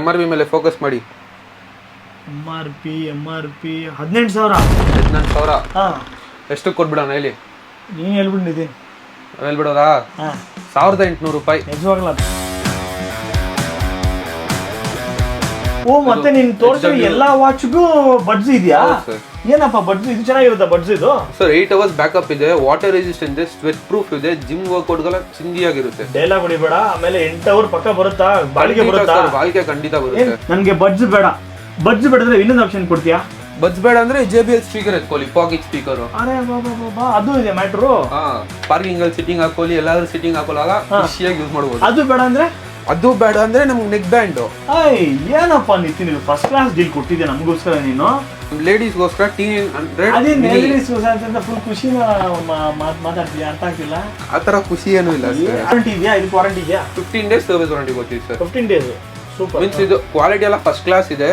MRP ಮೇಲೆ focus ಮಾಡಿ. MRP 18,000. 18,000 ಹಾಂ, ಎಷ್ಟು ಕೊಟ್ಬಿಡೋಣ ಹೇಳಿ? ನೀನು ಹೇಳ್ಬಿಟ್ಟು ನಿತಿನ್. ಹೇಳ್ಬಿಡೋದಾ? ಹಾಂ, 1,800 ರೂಪಾಯಿ. ನಿಜವಾಗ್ಲ. ಓ, ಮತ್ತೆ ನೀನು ತೋರಿಸೋ ಎಲ್ಲಾ ವಾಚ್ಗೂ ಬಡ್ಸ್ ಇದೆಯಾ? ಏನಪ್ಪ ಬಡ್ಸ್? ಇದು ಚೆನ್ನಾಗಿರುತ್ತಾ ಬಡ್ಸ್? ಇದು ಸರ್ 8 hours ಬ್ಯಾಕಪ್ ಇದೆ, ವಾಟರ್ ರೆಸಿಸ್ಟೆಂಟ್ ಇದೆ, ಸ್ವೆಟ್ ಪ್ರೂಫ್ ಇದೆ, ಜಿಮ್ ವರ್ಕೌಟ್ಗೆಲ್ಲ ಚಿಂದಿಯಾಗಿರುತ್ತೆ. ಡೈಲಾಗ್ ಹೊಡಿಬೇಡ. ಆಮೇಲೆ 8 hour ಪಕ್ಕ ಬರುತ್ತಾ? ಬಾಳಿಗೆ ಬರುತ್ತಾ? ಬಾಳಿಗೆ ಖಂಡಿತ ಬರುತ್ತೆ. ನನಗೆ ಬಡ್ಸ್ ಬೇಡ. ಬಡ್ಸ್ ಬೇಡದ್ರೆ ಇನ್ನೊಂದು ಆಪ್ಷನ್ ಕೊಡ್ತೀಯಾ? ಬಡ್ಸ್ ಬೇಡ ಅಂದ್ರೆ JBL ಸ್ಪೀಕರ್ ಎತ್ಕೊಳ್ಳಿ, ಪಾಕೆಟ್ ಸ್ಪೀಕರ್. ಅರೆ ಬಾ, ಅದು ಇದೆ ಮ್ಯಾಟ್ರು. ಪಾರ್ಕಿಂಗ್ ಅಲ್ಲಿ ಸಿಟ್ಟಿಂಗ್ ಹಾಕೊಳ್ಳಿ, ಎಲ್ಲಾದ್ರೂ ಸಿಟ್ಟಿಂಗ್ ಹಾಕೊಳ್ಳಾಗ ಖುಷಿಯಾಗಿ ಯೂಸ್ ಮಾಡಬಹುದು. ಅದು ಬೇಡ ಅಂದ್ರೆ? ಅದು ಬೇಡ ಅಂದ್ರೆ ನಮ್ಗೆ ನೆಕ್ ಬ್ಯಾಂಡ್. ಏನಪ್ಪ ನಿತಿನ್, ಫಸ್ಟ್ ಕ್ಲಾಸ್ ಡೀಲ್ ಕೊಟ್ಟಿದ್ದೆ ನಮಗೋಸ್ಕರ. ನೀನು ಲೇಡೀಸ್ಗೋಸ್ಕರ ಫುಲ್ ಖುಷಿನ ಮಾತಾಡ್ತೀಯ? ಅರ್ಥ ಆಗ್ತಿಲ್ಲ. ಆತರ ಖುಷಿ ಏನೂ ಇಲ್ಲ. ವಾರಂಟಿ ಇದೆಯಾ? ಇದಕ್ಕೆ ವಾರಂಟಿ ಇದೆಯಾ? 15 days ಸರ್ವಿಸ್ ವಾರಂಟಿ ಗೊತ್ತಿದೆ ಸರ್. 15 days. ಸೂಪರ್. ಮೀನ್ಸ್ ಇದು ಕ್ವಾಲಿಟಿ ಎಲ್ಲ ಫಸ್ಟ್ ಕ್ಲಾಸ್ ಇದೆ.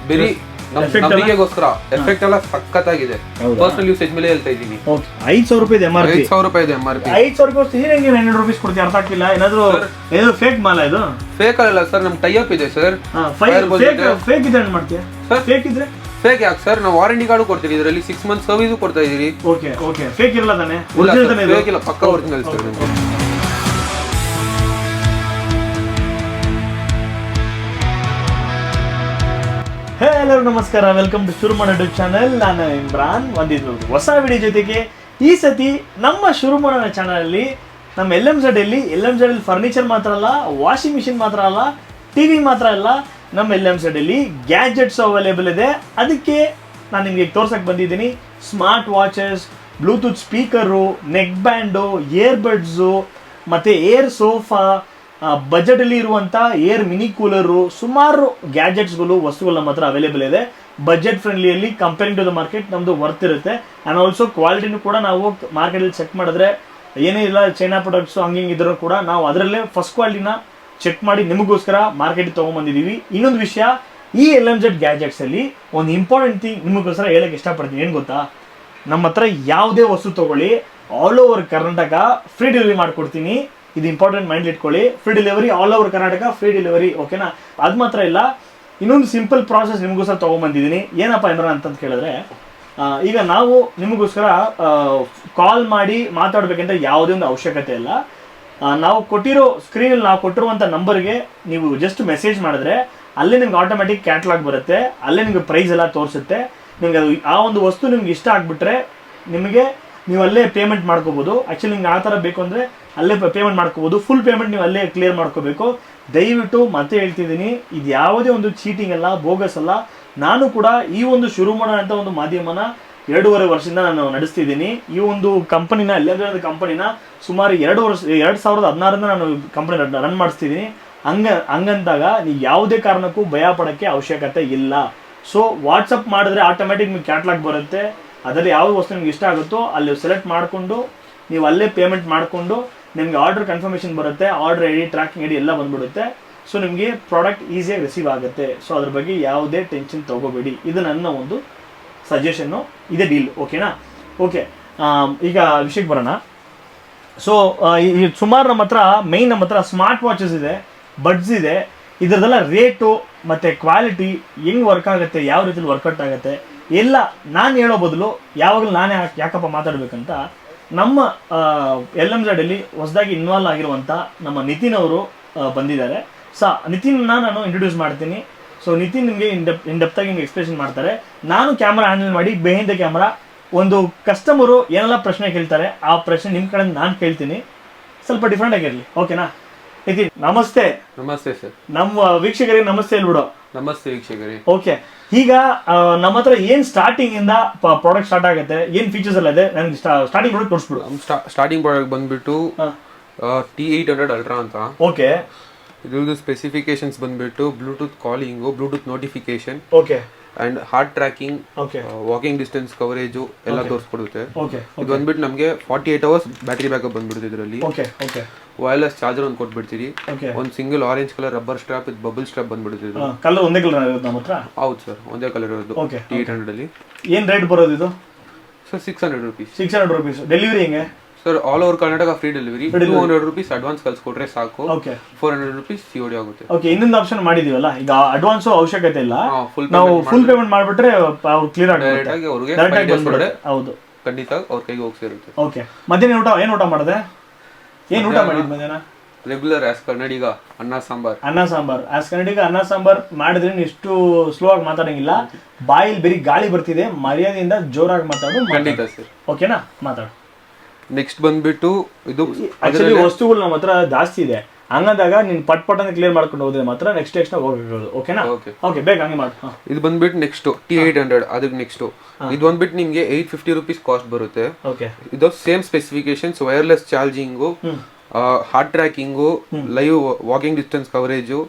ಬರೀ ನಮಗೋಸ್ಕರ ಎಫೆಕ್ಟ್ ಎಲ್ಲ ಸಖತ್ತಾಗಿದೆ. ಪರ್ಸನಲ್ ಯೂಸೇಜ್ ಮೇಲೆ ಹೇಳ್ತಾ ಇದ್ದೀನಿ. 5,000 ರೂಪಾಯಿ ಇದೆ MRP. 5,000 ರೂಪಾಯಿ ಇದೆ MRP. 5,000 ರೂಪಾಯಿ ಹೆಂಗೆ 900 ರೂಪೀಸ್ ಕೊಡ್ತೀಯ? ಅರ್ಥ ಆಗ್ತಿಲ್ಲ. ಏನಾದ್ರು ಫೇಕ್ ಮಾಲ ಇದು? ಫೇಕ್ ಅಲ್ಲ ಸರ್, ನಮ್ ಟೈ ಅಪ್ ಇದೆ ಸರ್. ಫೇಕ್ ಇದ್ರೆ ಏನ್ ಮಾಡ್ತೀಯ ಸರ್? ಫೇಕ್ ಇದ್ರೆ ಫೇಕ್ ಯಾಕೆ ಸರ್? ನಾವು ವಾರಂಟಿ ಕಾರ್ಡ್ ಕೊಡ್ತೀವಿ, ಇದರಲ್ಲಿ 6 months ಸರ್ವಿಸ್ ಕೊಡ್ತಾ ಇದೀರಿ. ಓಕೆ ಫೇಕ್ ಇರಲ್ಲ ತಾನೆ? ಫೇಕ್ ಇಲ್ಲ, ಪಕ್ಕಾ ಒರಿಜಿನಲ್ ಸರ್. ಎಲ್ಲರೂ ನಮಸ್ಕಾರ, ವೆಲ್ಕಮ್ ಟು ಶುರು ಮಾಡೋ ಚಾನಲ್. ನಾನು ಇಮ್ರಾನ್. ಒಂದಿದ್ದು ಹೊಸ ವಿಡಿಯೋ ಜೊತೆಗೆ ಈ ಸತಿ ನಮ್ಮ ಶುರು ಮಾಡೋಣ ಚಾನಲಲ್ಲಿ ನಮ್ಮ LMZ ಅಲ್ಲಿ ಫರ್ನಿಚರ್ ಮಾತ್ರ ಅಲ್ಲ, ವಾಷಿಂಗ್ ಮಿಷಿನ್ ಮಾತ್ರ ಅಲ್ಲ, TV ಮಾತ್ರ ಅಲ್ಲ, ನಮ್ಮ LMZ ಅಲ್ಲಿ ಗ್ಯಾಜೆಟ್ಸ್ ಅವೈಲೇಬಲ್ ಇದೆ. ಅದಕ್ಕೆ ನಾನು ನಿಮಗೆ ತೋರ್ಸಕ್ಕೆ ಬಂದಿದ್ದೀನಿ. Smart watches, Bluetooth speaker, neck band, earbuds, ಮತ್ತು ಏರ್ ಸೋಫಾ, ಬಜೆಟಲ್ಲಿ ಇರುವಂಥ ಏರ್ ಮಿನಿ ಕೂಲರು, ಸುಮಾರು ಗ್ಯಾಜೆಟ್ಸ್ಗಳು, ವಸ್ತುಗಳು ನಮ್ಮ ಹತ್ರ ಅವೈಲೇಬಲ್ ಇದೆ. ಬಜೆಟ್ ಫ್ರೆಂಡ್ಲಿಯಲ್ಲಿ ಕಂಪೇರಿಂಗ್ ಟು ದ ಮಾರ್ಕೆಟ್ ನಮ್ಮದು ವರ್ತ್ ಇರುತ್ತೆ. ಆ್ಯಂಡ್ ಆಲ್ಸೋ ಕ್ವಾಲಿಟಿನೂ ಕೂಡ ನಾವು ಮಾರ್ಕೆಟಲ್ಲಿ ಚೆಕ್ ಮಾಡಿದ್ರೆ ಏನೇ ಇಲ್ಲ, ಚೈನಾ ಪ್ರಾಡಕ್ಟ್ಸು ಹಂಗೆ ಇದ್ರೂ ಕೂಡ ನಾವು ಅದರಲ್ಲೇ ಫಸ್ಟ್ ಕ್ವಾಲಿಟಿನ ಚೆಕ್ ಮಾಡಿ ನಿಮಗೋಸ್ಕರ ಮಾರ್ಕೆಟಿಗೆ ತೊಗೊಂಬಂದಿದ್ದೀವಿ. ಇನ್ನೊಂದು ವಿಷಯ, ಈ LMZ ಗ್ಯಾಜೆಟ್ಸಲ್ಲಿ ಒಂದು ಇಂಪಾರ್ಟೆಂಟ್ ಥಿಂಗ್ ನಿಮಗೋಸ್ಕರ ಹೇಳಕ್ಕೆ ಇಷ್ಟಪಡ್ತೀನಿ. ಏನು ಗೊತ್ತಾ? ನಮ್ಮ ಹತ್ರ ಯಾವುದೇ ವಸ್ತು ತೊಗೊಳ್ಳಿ, all over Karnataka free delivery ಮಾಡಿಕೊಡ್ತೀನಿ. ಇದು ಇಂಪಾರ್ಟೆಂಟ್ ಮೈಂಡ್ ಇಟ್ಕೊಳ್ಳಿ. Free delivery all over Karnataka, free delivery. ಓಕೆನಾ? ಅದು ಮಾತ್ರ ಇಲ್ಲ, ಇನ್ನೊಂದು ಸಿಂಪಲ್ ಪ್ರಾಸೆಸ್ ನಿಮಗೋಸ್ಕರ ತೊಗೊಂಬಂದಿದ್ದೀನಿ. ಏನಪ್ಪ ಏನಾರ ಅಂತಂದು ಕೇಳಿದ್ರೆ, ಈಗ ನಾವು ನಿಮಗೋಸ್ಕರ ಕಾಲ್ ಮಾಡಿ ಮಾತಾಡಬೇಕಂತ ಯಾವುದೇ ಒಂದು ಅವಶ್ಯಕತೆ ಇಲ್ಲ. ನಾವು ಕೊಟ್ಟಿರೋ ಸ್ಕ್ರೀನಲ್ಲಿ ನಾವು ಕೊಟ್ಟಿರುವಂಥ ನಂಬರ್ಗೆ ನೀವು ಜಸ್ಟ್ ಮೆಸೇಜ್ ಮಾಡಿದ್ರೆ ಅಲ್ಲೇ ನಿಮ್ಗೆ ಆಟೋಮೆಟಿಕ್ ಕ್ಯಾಟ್ಲಾಗ್ ಬರುತ್ತೆ. ಅಲ್ಲೇ ನಿಮಗೆ ಪ್ರೈಸ್ ಎಲ್ಲ ತೋರಿಸುತ್ತೆ. ನಿಮ್ಗೆ ಅದು ಆ ಒಂದು ವಸ್ತು ನಿಮ್ಗೆ ಇಷ್ಟ ಆಗಿಬಿಟ್ರೆ ನಿಮಗೆ ನೀವು ಅಲ್ಲೇ ಪೇಮೆಂಟ್ ಮಾಡ್ಕೋಬೋದು. ಆ್ಯಕ್ಚುಲಿ ನಿಮ್ಗೆ ಆ ಥರ ಬೇಕು ಅಂದರೆ ಅಲ್ಲೇ ಪೇಮೆಂಟ್ ಮಾಡ್ಕೋಬೋದು. ಫುಲ್ ಪೇಮೆಂಟ್ ನೀವು ಅಲ್ಲೇ ಕ್ಲಿಯರ್ ಮಾಡ್ಕೋಬೇಕು. ದಯವಿಟ್ಟು ಮತ್ತೆ ಹೇಳ್ತಿದ್ದೀನಿ, ಇದು ಯಾವುದೇ ಒಂದು ಚೀಟಿಂಗ್ ಅಲ್ಲ, ಬೋಗಸ್ ಅಲ್ಲ. ನಾನು ಕೂಡ ಈ ಒಂದು ಶುರು ಮಾಡೋಂಥ ಒಂದು ಮಾಧ್ಯಮನ 2.5 ವರ್ಷದಿಂದ ನಾನು ನಡೆಸ್ತಿದ್ದೀನಿ. ಈ ಒಂದು ಕಂಪನಿನ LMZ ಕಂಪನಿನ ಸುಮಾರು 2016ರಿಂದ ನಾನು ಕಂಪನಿ ರನ್ ಮಾಡಿಸ್ತಿದ್ದೀನಿ. ಹಂಗಂದಾಗ ನೀವು ಯಾವುದೇ ಕಾರಣಕ್ಕೂ ಭಯ ಪಡೋಕ್ಕೆ ಅವಶ್ಯಕತೆ ಇಲ್ಲ. ಸೊ ವಾಟ್ಸಪ್ ಮಾಡಿದ್ರೆ ಆಟೋಮೆಟಿಕ್ ನಿಮ್ಗೆ ಕ್ಯಾಟ್ಲಾಗ್ ಬರುತ್ತೆ. ಅದರಲ್ಲಿ ಯಾವ ವಸ್ತು ನಿಮ್ಗೆ ಇಷ್ಟ ಆಗುತ್ತೋ ಅಲ್ಲಿ ಸೆಲೆಕ್ಟ್ ಮಾಡಿಕೊಂಡು ನೀವು ಅಲ್ಲೇ ಪೇಮೆಂಟ್ ಮಾಡಿಕೊಂಡು ನಿಮಗೆ ಆರ್ಡರ್ ಕನ್ಫರ್ಮೇಷನ್ ಬರುತ್ತೆ. ಆರ್ಡರ್ ID, ಟ್ರ್ಯಾಕಿಂಗ್ ID ಎಲ್ಲ ಬಂದ್ಬಿಡುತ್ತೆ. ಸೊ ನಿಮಗೆ ಪ್ರಾಡಕ್ಟ್ ಈಸಿಯಾಗಿ ರಿಸೀವ್ ಆಗುತ್ತೆ. ಸೊ ಅದ್ರ ಬಗ್ಗೆ ಯಾವುದೇ ಟೆನ್ಷನ್ ತೊಗೋಬೇಡಿ. ಇದು ನನ್ನ ಒಂದು ಸಜೆಷನ್ನು, ಇದೇ ಡೀಲ್. ಓಕೆನಾ? ಓಕೆ, ಈಗ ವಿಷಯಕ್ಕೆ ಬರೋಣ. ಸೊ ಈ ಸುಮಾರು ನಮ್ಮ ಹತ್ರ ಸ್ಮಾರ್ಟ್ ವಾಚಸ್ ಇದೆ, ಬಡ್ಸ್ ಇದೆ. ಇದರದೆಲ್ಲ ರೇಟು ಮತ್ತು ಕ್ವಾಲಿಟಿ ಹೆಂಗೆ ವರ್ಕ್ ಆಗುತ್ತೆ, ಯಾವ ರೀತಿಲಿ ವರ್ಕೌಟ್ ಆಗುತ್ತೆ ಎಲ್ಲ ನಾನು ಹೇಳೋ ಬದಲು ಯಾವಾಗಲೂ ನಾನೇ ಯಾಕಪ್ಪ ಮಾತಾಡಬೇಕಂತ ನಮ್ಮ LMZ ಅಲ್ಲಿ ಹೊಸದಾಗಿ ಇನ್ವಾಲ್ವ್ ಆಗಿರುವಂಥ ನಮ್ಮ ನಿತಿನ್ ಅವರು ಬಂದಿದ್ದಾರೆ. ನಿತಿನ್ನ ನಾನು ಇಂಟ್ರೊಡ್ಯೂಸ್ ಮಾಡ್ತೀನಿ. ಸೊ ನಿತಿನ್ ನಿಮಗೆ ಇನ್-ಡೆಪ್ತಾಗಿ ನಿಮ್ಗೆ ಎಕ್ಸ್ಪ್ಲೇಷನ್ ಮಾಡ್ತಾರೆ. ನಾನು ಕ್ಯಾಮ್ರಾ ಹ್ಯಾಂಡಲ್ ಮಾಡಿ ಬೆಹಿಂಡ್ ದ ಕ್ಯಾಮ್ರಾ ಒಂದು ಕಸ್ಟಮರು ಏನೆಲ್ಲ ಪ್ರಶ್ನೆ ಕೇಳ್ತಾರೆ ಆ ಪ್ರಶ್ನೆ ನಿಮ್ಮ ಕಡೆ ನಾನು ಕೇಳ್ತೀನಿ. ಸ್ವಲ್ಪ ಡಿಫ್ರೆಂಟ್ ಆಗಿರಲಿ. ಓಕೆನಾ? ನಿತಿನ್ ನಮಸ್ತೆ. ನಮಸ್ತೆ ಸರ್. ನಮ್ಮ ವೀಕ್ಷಕರಿಗೆ ನಮಸ್ತೆ ಹೇಳ್ಬಿಡು. ನಮಸ್ತೆ ವೀಕ್ಷಕರೇ. ಓಕೆ, ಈಗ ನಮ್ಮ ಹತ್ರ ಏನು ಸ್ಟಾರ್ಟಿಂಗ್ ಇಂದ ಪ್ರಾಡಕ್ಟ್ ಸ್ಟಾರ್ಟ್ ಆಗುತ್ತೆ, ಏನು ಫೀಚರ್ಸ್ ಎಲ್ಲ ಇದೆ, ನನಗೆ ಸ್ಟಾರ್ಟಿಂಗ್ ಪ್ರಾಡಕ್ಟ್ ತೋರಿಸ್ಬಿಡು. ಸ್ಟಾರ್ಟಿಂಗ್ ಪ್ರಾಡಕ್ಟ್ ಬಂದ್ಬಿಟ್ಟು T800 ಅಲ್ಟ್ರಾ ಅಂತ. ಓಕೆ, ಇದ್ರದ್ದು ಸ್ಪೆಸಿಫಿಕೇಶನ್ಸ್ ಬಂದ್ಬಿಟ್ಟು Bluetooth calling, Bluetooth notification, okay, and heart tracking, okay, walking distance coverage ಎಲ್ಲ ತೋರಿಸ್ಕೊಡುತ್ತೆ. ಓಕೆ, ಇದು ಬಂದ್ಬಿಟ್ಟು ನಮಗೆ 48 hours ಬ್ಯಾಟರಿ ಬ್ಯಾಕಪ್ ಬಂದ್ಬಿಡುತ್ತೆ. ಇದರಲ್ಲಿ ಓಕೆ, ಓಕೆ, ವೈರ್ಲೆಸ್ ಚಾರ್ಜರ್ ಒಂದು ಕೊಟ್ಬಿಡ್ತೀರಿ. ಓಕೆ, ಒಂದು single orange colour rubber strap with bubble strap ಬಂದ್ಬಿಡುತ್ತೆ. ಇದು ಕಲರ್ ಒಂದೇ ಕಲರ್ ಇರುತ್ತೆ ನಮ್ಮ ಹತ್ರ. ಹೌದು ಸರ್, ಒಂದೇ ಕಲರ್ ಇರೋದು. ಓಕೆ, T800 ಅಲ್ಲಿ ಏನು ರೇಟ್ ಬರೋದು ಇದು? Sir 600 rupees. 600 ರೂಪೀಸ್. ಡೆಲಿವರಿ ಹೆಂಗೆ? Sir all over Karnataka free delivery. 200 rupees advance ಕಳ್ಸಿಕೊಟ್ರೆ ಸಾಕು. ಓಕೆ 400 rupees COD ಆಗುತ್ತೆ. ಓಕೆ, ಇನ್ನೊಂದು ಆಪ್ಷನ್ ಮಾಡಿದೀವಲ್ಲ, ಈಗ ಅಡ್ವಾನ್ಸ್ ಅವಶ್ಯಕತೆ ಇಲ್ಲ, ನಾವು ಫುಲ್ ಪೇಮೆಂಟ್ ಮಾಡ್ಬಿಟ್ರೆ ಅವ್ರು ಕ್ಲಿಯರ್ ಡೈರೆಕ್ಟ್ ಆಗಿ ಅವ್ರಿಗೆ ಹೌದು, ಖಂಡಿತ ಅವ್ರ ಕೈಗೆ ಹೋಗಿ ಸೇರುತ್ತೆ. ಓಕೆ, ಮಧ್ಯಾಹ್ನ ಏನ್ ಊಟ ಮಾಡಿದೆ? ಏನ್ ಊಟ ಮಾಡಿದ್ ಮಧ್ಯಾಹ್ನ? ರೆಗ್ಯುಲರ್ ಆಸ್ ಕನ್ನಡಿಗ ಅನ್ನ ಸಾಂಬಾರ್. ಆಸ್ ಕನ್ನಡಿಗ ಅನ್ನ ಸಾಂಬಾರ್ ಮಾಡಿದ್ರೆ ಇಷ್ಟು ಸ್ಲೋ ಆಗಿ ಮಾತಾಡಂಗಿಲ್ಲ, ಬಾಯಿಲ್ ಬರೀ ಗಾಳಿ ಬರ್ತಿದೆ, ಮರ್ಯಾದೆಯಿಂದ ಜೋರಾಗಿ ಮಾತಾಡು. ಖಂಡಿತ ಸರ್. ಓಕೆನಾ, ಮಾತಾಡು. ನೆಕ್ಸ್ಟ್ ಬಂದ್ಬಿಟ್ಟು ಇದು ಆಕ್ಚುಲಿ ವಸ್ತುಗಳು ನಮ್ಮ ಹತ್ರ ಜಾಸ್ತಿ ಇದೆ, ಹಂಗಂದಾಗ ನೀನ್ ಪಟ್ ಅಂತ ಕ್ಲಿಯರ್ ಮಾಡ್ಕೊಂಡು ಹೋದ್ರೆ ಮಾತ್ರ ನೆಕ್ಸ್ಟ್ ಹೋಗ್ಬೇಕು. ಓಕೆನಾ? ಓಕೆ, ಬೇಗ ಹಂಗೆ ಮಾಡು. ಇದು ಬಂದ್ಬಿಟ್ಟು ನೆಕ್ಸ್ಟ್ T800. ಅದಕ್ಕೆ ನೆಕ್ಸ್ಟ್ ಇದು ಬಂದ್ಬಿಟ್ಟು ನಿಮ್ಗೆ 850 rupees ಕಾಸ್ಟ್ ಬರುತ್ತೆ. ಓಕೆ, ಇದು same specifications, wireless charging, heart tracking, live walking distance coverage,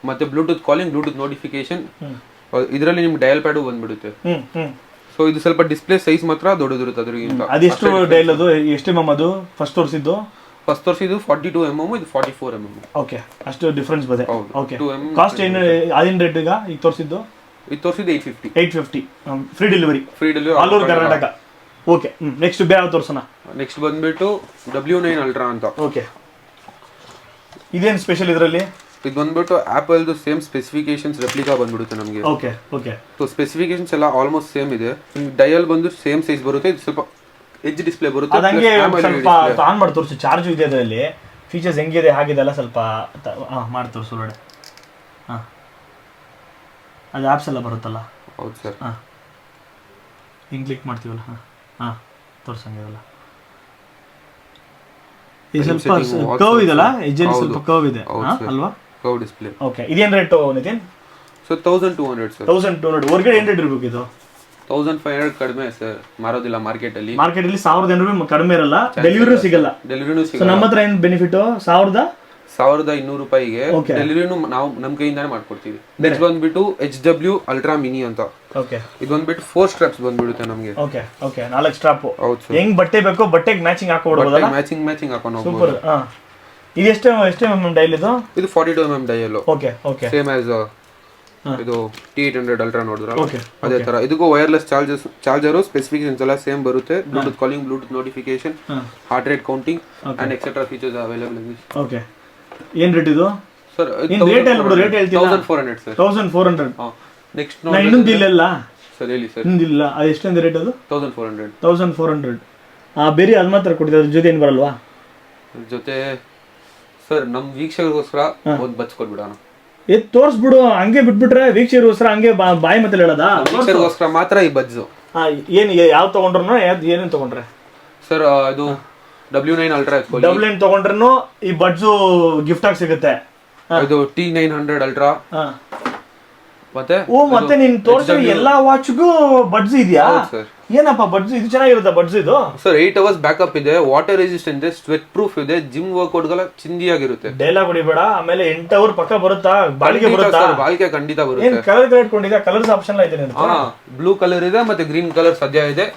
ಮತ್ತೆ ಬ್ಲೂಟೂತ್ ಕಾಲಿಂಗ್, ಬ್ಲೂಟೂತ್ ನೋಟಿಫಿಕೇಶನ್. ಇದರಲ್ಲಿ ನಿಮ್ಗೆ ಡಯಲ್ ಪ್ಯಾಡು ಬಂದ್ಬಿಡುತ್ತೆ. ಸೊ ಇದು ಸ್ವಲ್ಪ ಡಿಸ್ಪ್ಲೇ ಸೈಜ್ ಮಾತ್ರ ದೊಡ್ಡದಿರುತ್ತೆ ಅದರಿಗಿಂತ. ಅದೆಷ್ಟು ಡಯಲ್ ಅದು? ಎಷ್ಟು mm ಅದು ಫಸ್ಟ್ ತೋರಿಸಿದ್ದು? 42 mm, ಇದು 44 mm. ಓಕೆ, ಅಷ್ಟು ಡಿಫರೆನ್ಸ್ ಬರುತ್ತೆ. ಓಕೆ, ಕಾಸ್ಟ್ ಏನು ಅದೇನು ರೇಟ್ ಈಗ ತೋರಿಸಿದ್ದು? ಇದು ತೋರಿಸಿದ್ದು 850 free delivery all over Karnataka. Okay, next ಬೇರೆ ತೋರ್ಸೋಣ. ನೆಕ್ಸ್ಟ್ ಬಂದ್ಬಿಟ್ಟು W9 Ultra ಅಂತ. ಓಕೆ, ಇದೇನು ಸ್ಪೆಷಲ್ ಇದರಲ್ಲಿ? ಇದು ಬಂದ್ಬಿಟ್ಟು ಆಪಲ್ ಸೇಮ್ ಸ್ಪೆಸಿಫಿಕೇಶನ್ಸ್ ರೆಪ್ಲಿಕಾ ಬಂದ್ಬಿಡುತ್ತೆ ನಮಗೆ. ಓಕೆ ಓಕೆ, ಸೊ ಸ್ಪೆಸಿಫಿಕೇಶನ್ಸ್ ಎಲ್ಲ ಆಲ್ಮೋಸ್ಟ್ ಸೇಮ್ ಇದೆ. ಡಯಲ್ ಬಂದು ಸೇಮ್ ಸೈಜ್ ಬರುತ್ತೆ, ಇದು ಸ್ವಲ್ಪ ಎಡ್ಜ್ ಡಿಸ್ಪ್ಲೇ ಬರುತ್ತೆ. ಅದಂಗೆ ಸ್ವಲ್ಪ ಆನ್ ಮಾಡಿ ತೋರಿಸು, ಚಾರ್ಜ್ ಇದೆ ಅದರಲ್ಲಿ, ಫೀಚರ್ಸ್ ಹೆಂಗಿದೆ ಹಾಗಿದೆಲ್ಲ ಸ್ವಲ್ಪ ಮಾಡಿ ತೋರಿಸು ನೋಡಿ. ಹಾಂ, ಅದು ಆ್ಯಪ್ಸ್ ಎಲ್ಲ ಬರುತ್ತಲ್ಲ? ಹೌದು ಸರ್. ಹಾಂ, ಹಿಂಗೆ ಕ್ಲಿಕ್ ಮಾಡ್ತೀವಲ್ಲ? ಹಾಂ ತೋರಿಸಂಗಿರಲ್ಲ. ಇದು ಸ್ವಲ್ಪ ಕರ್ವ್ ಇದೆಲ್ಲ, ಎಜ್ಜಲ್ಲಿ ಸ್ವಲ್ಪ ಕರ್ವ್ ಇದೆ ಅಲ್ವಾ? Curve display. ಓಕೆ, ಇದೇನು ರೇಟು ನಿತಿನ್? So 1200 sir. 1200. ಹೊರಗಡೆ ಏನು ರೇಟ್ ಇರಬೇಕು ಇದು? 1500 ಕಡಿಮೆ ಸರ್, ಮಾರೋದಿಲ್ಲ ಮಾರ್ಕೆಟ್ ಅಲ್ಲಿ. 1800 ರೂಪಾಯಿ ಕಡಿಮೆ ಇರಲ್ಲ, ಡೆಲಿವರಿ ಸಿಗಲ್ಲ. ನಮ್ಮ ಹತ್ರ ಏನು ಬೆನಿಫಿಟ್? 1200 ರೂಪಾಯಿಗೆ ಡೆಲಿವರಿನು ನಾವು ನಮ್ಮ ಕೈಯಿಂದಾನೇ ಮಾಡ್ಕೊಡ್ತೀವಿ. ನೆಕ್ಸ್ಟ್ ಬಂದ್ಬಿಟ್ಟು HW Ultra Mini ಅಂತ. ಓಕೆ, ಇದು ಬಂದ್ಬಿಟ್ಟು 4 ಸ್ಟ್ರಾಪ್ಸ್ ಬಂದ್ಬಿಡುತ್ತೆ ನಮಗೆ. Okay okay, 4 strap. ಹೌದು ಸರ್. ಹೆಂಗ್ ಬಟ್ಟೆ ಬೇಕೋ ಬಟ್ಟೆಗೆ ಮ್ಯಾಚಿಂಗ್ ಹಾಕೋಬಹುದು, ಮ್ಯಾಚಿಂಗ್ ಹಾಕೊಂಡು ಸೂಪರ್. ಇದು ಎಷ್ಟು mm ಡೈಲ್ ಇದು? ಇದು 42 mm dial. Okay okay, same as ಇದು T800 Ultra ನೋಡಿದ್ರ ಅದೇ ತರ. ಇದಕ್ಕೂ ವೈರ್ಲೆಸ್ ಚಾರ್ಜರು ಸ್ಪೆಸಿಫಿಕೇಶನ್ಸ್ ಎಲ್ಲ ಸೇಮ್ ಬರುತ್ತೆ. Bluetooth calling, Bluetooth notification, heart rate counting and etcetera features available ಇದೆ. ಓಕೆ, ಏನ್ ರೇಟ್ ಇದು ಸರ್? ರೇಟ್ ಹೇಳ್ಬಿಡು, ರೇಟ್ ಹೇಳ್ತೀರಾ? 1400 ಸರ್. 1400. ನೆಕ್ಸ್ಟ್ ಇನ್ನೊಂದು ಇಲ್ಲ ಸರ್, ಹೇಳಿ ಸರ್. ಇನ್ನೊಂದಿಲ್ಲ, ಅದು ಎಷ್ಟೊಂದು ರೇಟ್ ಅದು? 1400. 1400. ಬೇರೆ ಅದು ಮಾತ್ರ ಕೊಟ್ಟಿದ್ದಾರೆ, ಅದ್ರ ಜೊತೆ ಏನು ಬರಲ್ವಾ? ಜೊತೆ ಸರ್ ನಮ್ಮ ವೀಕ್ಷಕರಿಗೋಸ್ಕರ ಒಂದು ಬಚ್ ಕೊಟ್ಬಿಡೋಣ. ತೋರಿಸ್ಬಿಡು, ಹಂಗೆ ಬಿಟ್ಬಿಟ್ರೆ ವೀಕ್ಷಕರಿಗೋಸ್ಕರ ಹಂಗೆ ಬಾಯಿ ಮತ್ತೆ ಹೇಳೋದ? ವೀಕ್ಷಕರಿಗೋಸ್ಕರ ಮಾತ್ರ ಈ ಬಜ್ಜು. ಏನು ಯಾವ ತಗೊಂಡ್ರು ಏನೇನು ತಗೊಂಡ್ರೆ ಸರ್? ಇದು W9 Ultra W9 ತಗೊಂಡ್ರು ಈ ಬಡ್ಜು ಗಿಫ್ಟ್ ಆಗಿ ಸಿಗುತ್ತೆ. ಇದು T900 Ultra ಮತ್ತೆ ನೀನ್ ತೋರಿಸೋ ಎಲ್ಲಾ ವಾಚ್ಗೂ ಬಡ್ಜ್ ಇದೆಯಾ? ಏನಪ್ಪ ಬಡ್ಜ್ ಇದು? ಚೆನ್ನಾಗಿರುತ್ತೆ ಬಡ್ಜ್ ಇದು ಸರ್. 8 hours ಬ್ಯಾಕಪ್ ಇದೆ, ವಾಟರ್ ರೆಸಿಸ್ಟೆಂಟ್ ಇದೆ, ಸ್ವೆಟ್ ಪ್ರೂಫ್ ಇದೆ, ಜಿಮ್ ವರ್ಕೌಟ್ ಗೆಲ್ಲ ಚಿಂದಿಯಾಗಿರುತ್ತೆ. ಡೈಲಾಗ್ ಹೊಡಿಬೇಡ, ಆಮೇಲೆ 8 hour ಪಕ್ಕ ಬರುತ್ತಾ? ಬಾಳಿಗೆ ಬರುತ್ತಾ? ಬಾಳಿಗೆ ಖಂಡಿತ ಬರುತ್ತೆ. ಕಲರ್ ಇಟ್ಕೊಂಡಿದೆ, ಕಲರ್ಸ್ ಆಪ್ಷನ್ ಇದೆ. ಬ್ಲೂ ಕಲರ್ ಇದೆ ಮತ್ತೆ ಗ್ರೀನ್ ಕಲರ್ ಸದ್ಯ ಇದೆ,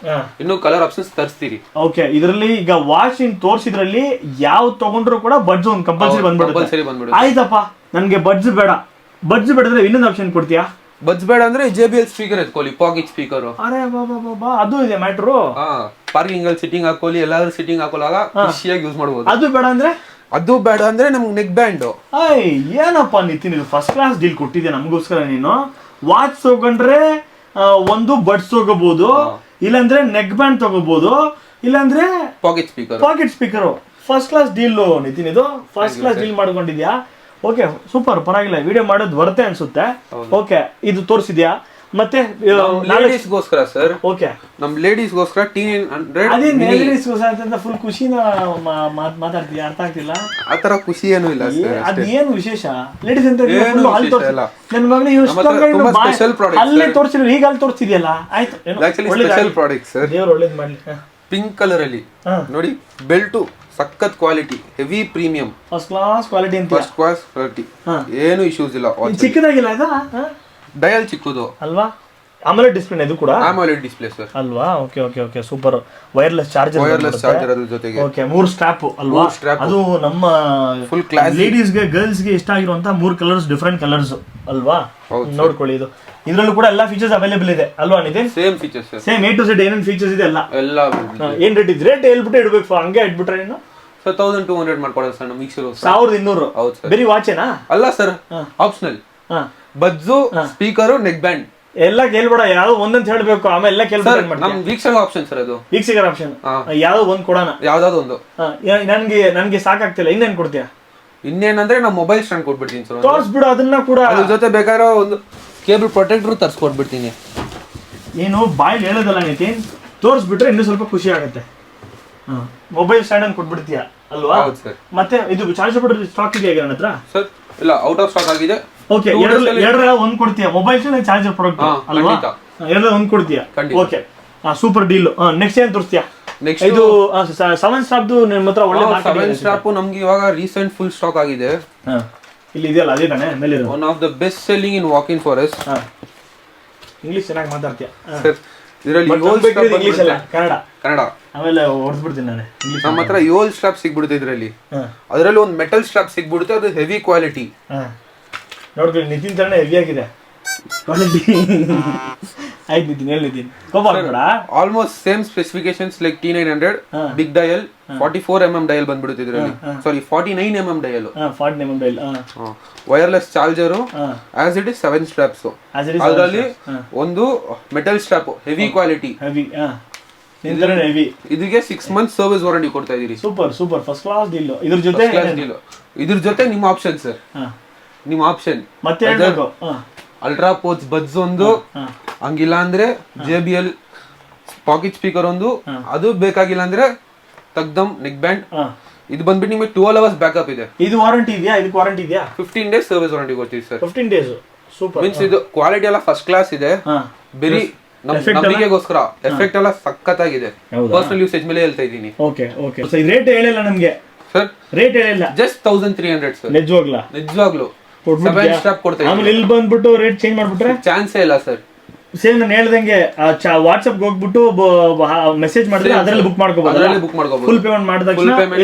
ಇನ್ನು ಕಲರ್ ಆಪ್ಷನ್ಸ್ ತರಿಸ್ತೀರಿ. ಓಕೆ, ಇದರಲ್ಲಿ ಈಗ ವಾಚ್ ತೋರಿಸಿದ್ರಲ್ಲಿ ಯಾವ ತಗೊಂಡ್ರು ಕೂಡ ಬಡ್ಜ್ ಒಂದು ಕಂಪಲ್ಸರಿ ಬಂದ್ಬಿಡುತ್ತೆ. ಆಯ್ತಪ್ಪ, ನನ್ಗೆ ಬಡ್ಜ್ ಬೇಡ, ಬಡ್ಜ್ ಬೇಡದ್ರೆ ಇನ್ನೊಂದು ಆಪ್ಷನ್ ಕೊಡ್ತೀಯಾ? ಬಡ್ಜ್ ಬೇಡ ಅಂದ್ರೆ JBL ಸ್ಪೀಕರ್ ಎತ್ಕೊಳ್ಳಿ, ಪಾಕೆಟ್ ಸ್ಪೀಕರ್. ಅರೆ ಬಾಬಾ, ಅದು ಇದೆ ಮ್ಯಾಟ್ರು. ಪಾರ್ಕಿಂಗ್ ಅಲ್ಲಿ ಸಿಟ್ಟಿಂಗ್ ಹಾಕೊಳ್ಳಿ, ಎಲ್ಲಾದ್ರೂ ಸಿಟ್ಟಿಂಗ್ ಹಾಕೊಳ್ಳಾಗ ಖುಷಿಯಾಗಿ ಯೂಸ್ ಮಾಡಬಹುದು. ಅದು ಬೇಡ ಅಂದ್ರೆ ನಮ್ಗೆ ನೆಕ್ ಬ್ಯಾಂಡ್. ಏನಪ್ಪ ನಿತಿನ್, ಇದು ಫಸ್ಟ್ ಕ್ಲಾಸ್ ಡೀಲ್ ಕೊಟ್ಟಿದ್ದೆ ನಮಗೋಸ್ಕರ. ನೀನು ವಾಚ್ ತಗೊಂಡ್ರೆ ಒಂದು ಬಡ್ಸ್ ತಗೋಬಹುದು, ಇಲ್ಲಾಂದ್ರೆ ನೆಕ್ ಬ್ಯಾಂಡ್ ತಗೋಬಹುದು, ಇಲ್ಲಾಂದ್ರೆ pocket speaker. First class deal Nitin, ಇದು ಫಸ್ಟ್ ಕ್ಲಾಸ್ ಡೀಲ್ ಮಾಡ್ಕೊಂಡಿದ್ಯಾ? ಓಕೆ, ಸೂಪರ್, ಪರವಾಗಿಲ್ಲ. ವಿಡಿಯೋ ಮಾಡೋದು ವರ್ತೆ ಅನ್ಸುತ್ತೆ. ಓಕೆ, ಇದು ತೋರಿಸಿದ್ಯಾ? ಮತ್ತೆ ಲೇಡೀಸ್ಗೋಸ್ಕರ ಸರ್. ಓಕೆ, ನಮ್ ಲೇಡೀಸ್ಗೋಸ್ಕರ T900. ಅದೇನು ಲೇಡೀಸ್ಗೋಸ್ಕರ ಅಂತ ಫುಲ್ ಖುಷಿನ ಮಾತಾಡ್ತೀಯ? ಅರ್ಥ ಆಗ್ತಿಲ್ಲ. ಆತರ ಖುಷಿ ಏನೂ ಇಲ್ಲ ಸರ್. ಅದೇನು ವಿಶೇಷ? ಲೇಡೀಸ್ ಅಂತ ನನ್ನ ಮಗನಿಗೆ ಅಲ್ಲೇ ತೋರಿಸಿದ್ರು, ಈಗ ಅಲ್ಲಿ ತೋರಿಸ್ತಿದ್ಯಲ್ಲ. ಆಯ್ತು, ಸ್ಪೆಷಲ್ ಪ್ರಾಡಕ್ಟ್ ಸರ್. ದೇವ್ರು ಒಳ್ಳೇದ್ ಮಾಡ್ಲಿ. ಪಿಂಕ್ ಕಲರ್ ಅಲ್ಲಿ ನೋಡಿ, ಬೆಲ್ಟು ಸಖತ್ quality, heavy premium, first class quality ಅಂತ. ಫಸ್ಟ್ ಕ್ಲಾಸ್ ಕ್ವಾಲಿಟಿ, ಏನು ಇಶ್ಯೂಸ್ ಇಲ್ಲ. ಚಿಕ್ಕದಾಗಿಲ್ಲ ಇದು? ಡಯಲ್ ಚಿಕ್ಕದು ಅಲ್ವಾ? ಆಮೇಲೆ ಡಿಸ್ಪ್ಲೇ ಇದು ಕೂಡ ಆಮೇಲೆ ಡಿಸ್ಪ್ಲೇ ಸರ್ ಅಲ್ವಾ? Okay okay okay, super. Wireless charger ಅದ್ರ ಜೊತೆಗೆ ಓಕೆ, 3 ಸ್ಟ್ರಾಪ್ ಅಲ್ವಾ? ಅದು ನಮ್ಮ ಫುಲ್ ಕ್ಲಾಸ್ ಲೇಡೀಸ್ ಗೆ ಗರ್ಲ್ಸ್ ಗೆ ಇಷ್ಟ ಆಗಿರುವಂತ 3 ಕಲರ್ಸ್, ಡಿಫರೆಂಟ್ ಕಲರ್ಸ್ ಅಲ್ವಾ? ನೋಡ್ಕೊಳ್ಳಿ, ಇದು ಇದ್ರಲ್ಲೂ ಕೂಡ ಎಲ್ಲ ಫೀಚರ್ಸ್ ಅವೈಲೇಬಲ್ ಇದೆ ಅಲ್ವಾ Nitin? Same features sir, same A to Z ಏನೇನು ಫೀಚರ್ಸ್ ಇದೆ ಎಲ್ಲ ಏನ್ ರೇಟ್ ಇದೆ? ರೇಟ್ ಹೇಳ್ಬಿಟ್ಟು ಇಡ್ಬೇಕು, ಹಂಗೆ ಇಟ್ಬಿಟ್ರೆ ಏನು ಸರ್ 1200 ಮಾಡ್ಕೊಡೋದು ಸರ್ ನಮ್ಮ ವೀಕ್ಷಕರು. 1200. ಹೌದು ಸರ್. ಬರೀ ವಾಚೇನಾ? ಅಲ್ಲ sir, optional buds, speaker, neck band ಎಲ್ಲ ಕೇಳ್ಬೇಡ, ಯಾವ್ದು ಒಂದಂತ ಹೇಳ್ಬೇಕು, ಆಮೇಲೆ ಎಲ್ಲ ಕೇಳ್ಬೇಕು. ನಮ್ ವೀಕ್ಷಕ ಆಪ್ಷನ್ ಸರ್ ಅದು, ವೀಕ್ಷಕರ ಆಪ್ಷನ್. ಯಾವ್ದೋ ಒಂದ್ ಕೊಡೋಣ, ಯಾವ್ದಾದ್ರು ಒಂದು. ನನ್ಗೆ ಸಾಕಾಗ್ತಿಲ್ಲ, ಇನ್ನೇನ್ ಕೊಡ್ತೀಯಾ? ಇನ್ನೇನಂದ್ರೆ ನಾವು ಮೊಬೈಲ್ ಸ್ಟ್ಯಾಂಡ್ ಕೊಟ್ಬಿಡ್ತೀನಿ ಸರ್, ತೋರಿಸ್ಬಿಡು ಅದನ್ನ ಕೂಡ. ಅದ್ರ ಜೊತೆ ಬೇಕಾದ್ರೆ ಒಂದು ಕೇಬಲ್ ಪ್ರೊಟೆಕ್ಟರ್ ತರ್ಸ್ಕೊಟ್ಬಿಡ್ತೀನಿ. ಏನು ಬಾಯಲ್ಲಿ ಹೇಳೋದಲ್ಲ ನಿತಿನ್, ತೋರಿಸ್ಬಿಟ್ರೆ ಇನ್ನೂ ಸ್ವಲ್ಪ ಖುಷಿ ಆಗುತ್ತೆ. ಮೊಬೈಲ್ ಸ್ಟ್ಯಾಂಡ್ ಅನ್ನು ಕೊಟ್ಬಿಡ್ತೀಯ ಅಲ್ವಾ? ಮತ್ತೆ ಇದು ಚಾರ್ಜರ್ ಸ್ಟಾಕ್ ಇದೆಯಾ ನನ್ನ ಹತ್ರ? ಸರ್ ಇಲ್ಲ, ಔಟ್ ಆಫ್ ಸ್ಟಾಕ್ ಆಗಿದೆ. ಓಕೆ, ಎರಡರ ಒಂದ್ ಕೊಡ್ತೀಯ, ಮೊಬೈಲ್ ಸ್ಟ್ಯಾಂಡ್ ಚಾರ್ಜರ್ ಪ್ರಾಡಕ್ಟ್ ಅಲ್ವಾ? ಎರಡರ ಒಂದ್ ಕೊಡ್ತೀಯ. Okay, super deal. ನೆಕ್ಸ್ಟ್ ಏನ್ ತೋರಿಸ್ತೀಯಾ? ನೆಕ್ಸ್ಟ್ ಇದು 7 ಸ್ಟಾಪ್ದು ನಿಮ್ಮ ಹತ್ರ ಒಳ್ಳೆ ಮಾರ್ಕೆಟಿಂಗ್. 7 ಸ್ಟಾಪ್ ನಮ್ಗೆ ಇವಾಗ ರೀಸೆಂಟ್ ಫುಲ್ ಸ್ಟಾಕ್ ಆಗಿದೆ. ಇಲ್ಲಿ ಇದೆಯಲ್ಲ, ಅದೇ ತಾನೇ ಮೇಲೆ ಇರೋದು? One of the best selling in walk in forest. English ಚೆನ್ನಾಗಿ ಮಾತಾಡ್ತೀಯ ಸರ್. ಇದರಲ್ಲಿ ಇಂಗ್ಲಿಷ್ ಅಲ್ಲ, ಕನ್ನಡ. ಆಮೇಲೆ ಹೊಡೆದ್ಬಿಡ್ತೀನಿ ನಾನು. ನಮ್ಮ ಹತ್ರ 7 ಸ್ಟ್ರಾಪ್ ಸಿಗ್ಬಿಡುತ್ತೆ ಇದರಲ್ಲಿ. ಅದರಲ್ಲಿ ಒಂದು ಮೆಟಲ್ ಸ್ಟ್ರಾಪ್ ಸಿಗ್ಬಿಡುತ್ತೆ, ಅದು ಹೆವಿ ಕ್ವಾಲಿಟಿ. ನೋಡ್ಕೊಳ್ಳಿ, ನಿತಿನ್ ತರನೇ ಹೆವಿ ಆಗಿದೆ ಕ್ವಾಲಿಟಿ. ಆಯ್ತು ನಿತಿನ್, ಹೇಳಿ Nitin, almost same specifications like T900 big dial, 44mm dial ಬಂದ್ಬಿಡುತ್ತೆ ಇದರಲ್ಲಿ. Sorry, 49mm dial. 49mm dial. Wireless charger as it is 7 straps. ಅದರಲ್ಲಿ ಒಂದು ಮೆಟಲ್ ಸ್ಟ್ರಾಪ್ ಹೆವಿ ಕ್ವಾಲಿಟಿ. ಇದಕ್ಕೆ 6 months ಸರ್ವಿಸ್ ವಾರಂಟಿ ಕೊಡ್ತಾ ಇದೀರಿ. Super super, first class deal. ಇದ್ರ ಜೊತೆ ನಿಮ್ಮ ಆಪ್ಷನ್ ಸರ್, ನಿಮ್ಮ ಆಪ್ಷನ್ ಮತ್ತೆ ಅಲ್ಟ್ರಾ ಪೋರ್ಟ್ಸ್ ಬಡ್ಸ್ ಒಂದು, ಹಂಗಿಲ್ಲ ಅಂದ್ರೆ JBL ಪಾಕೆಟ್ ಸ್ಪೀಕರ್ ಒಂದು, ಅದು ಬೇಕಾಗಿಲ್ಲ ಅಂದ್ರೆ ತಗ್ದಮ್ ನೆಕ್ ಬ್ಯಾಂಡ್. ಇದು ಬಂದ್ಬಿಟ್ಟು ನಿಮಗೆ 12 hours ಬ್ಯಾಕಪ್ ಇದೆ. ಇದು ವಾರಂಟಿ ಇದೆಯಾ? ಇದಕ್ಕೆ ವಾರಂಟಿ ಇದೆಯಾ? 15 days ಸರ್ವಿಸ್ ವಾರಂಟಿ ಕೊಡ್ತೀವಿ ಸರ್. 15 days. ಸೂಪರ್. ಮೀನ್ಸ್ ಇದು ಕ್ವಾಲಿಟಿ ಎಲ್ಲ ಫಸ್ಟ್ ಕ್ಲಾಸ್ ಇದೆ. ಬರೀ ನಂಬಿಕೆಗೋಸ್ಕರ, ಎಫೆಕ್ಟ್ ಎಲ್ಲ ಸಖತ್ತಾಗಿದೆ. ಪರ್ಸನಲ್ ಯೂಸೇಜ್ ಮೇಲೆ ಹೇಳ್ತಾ ಇದ್ದೀನಿ. Okay okay. ಸೊ ಈ ರೇಟ್ ಹೇಳಿಲ್ಲ ನಮಗೆ ಸರ್, ರೇಟ್ ಹೇಳಿಲ್ಲ. Just 1300 sir. ನಿಜವಾಗ್ಲೂ 7 ಸ್ಟಾಪ್ ಕೊಡ್ತಾ ಇದ್ದೀನಿ. ಆಮೇಲೆ ಇಲ್ಲಿ ಬಂದ್ಬಿಟ್ಟು ರೇಟ್ ಚೇಂಜ್ ಮಾಡ್ಬಿಟ್ರೆ ಚಾನ್ಸೇ ಇಲ್ಲ ಸರ್. ಸೇಮ್ ನಾನು ಹೇಳ್ದಂಗೆ ವಾಟ್ಸ್ಆಪ್ ಹೋಗ್ಬಿಟ್ಟು ಮೆಸೇಜ್ ಮಾಡಿದ್ರೆ ಅದರಲ್ಲಿ ಬುಕ್ ಮಾಡ್ಕೋಬಹುದು. ಫುಲ್ ಪೇಮೆಂಟ್ ಮಾಡಿದಾಗ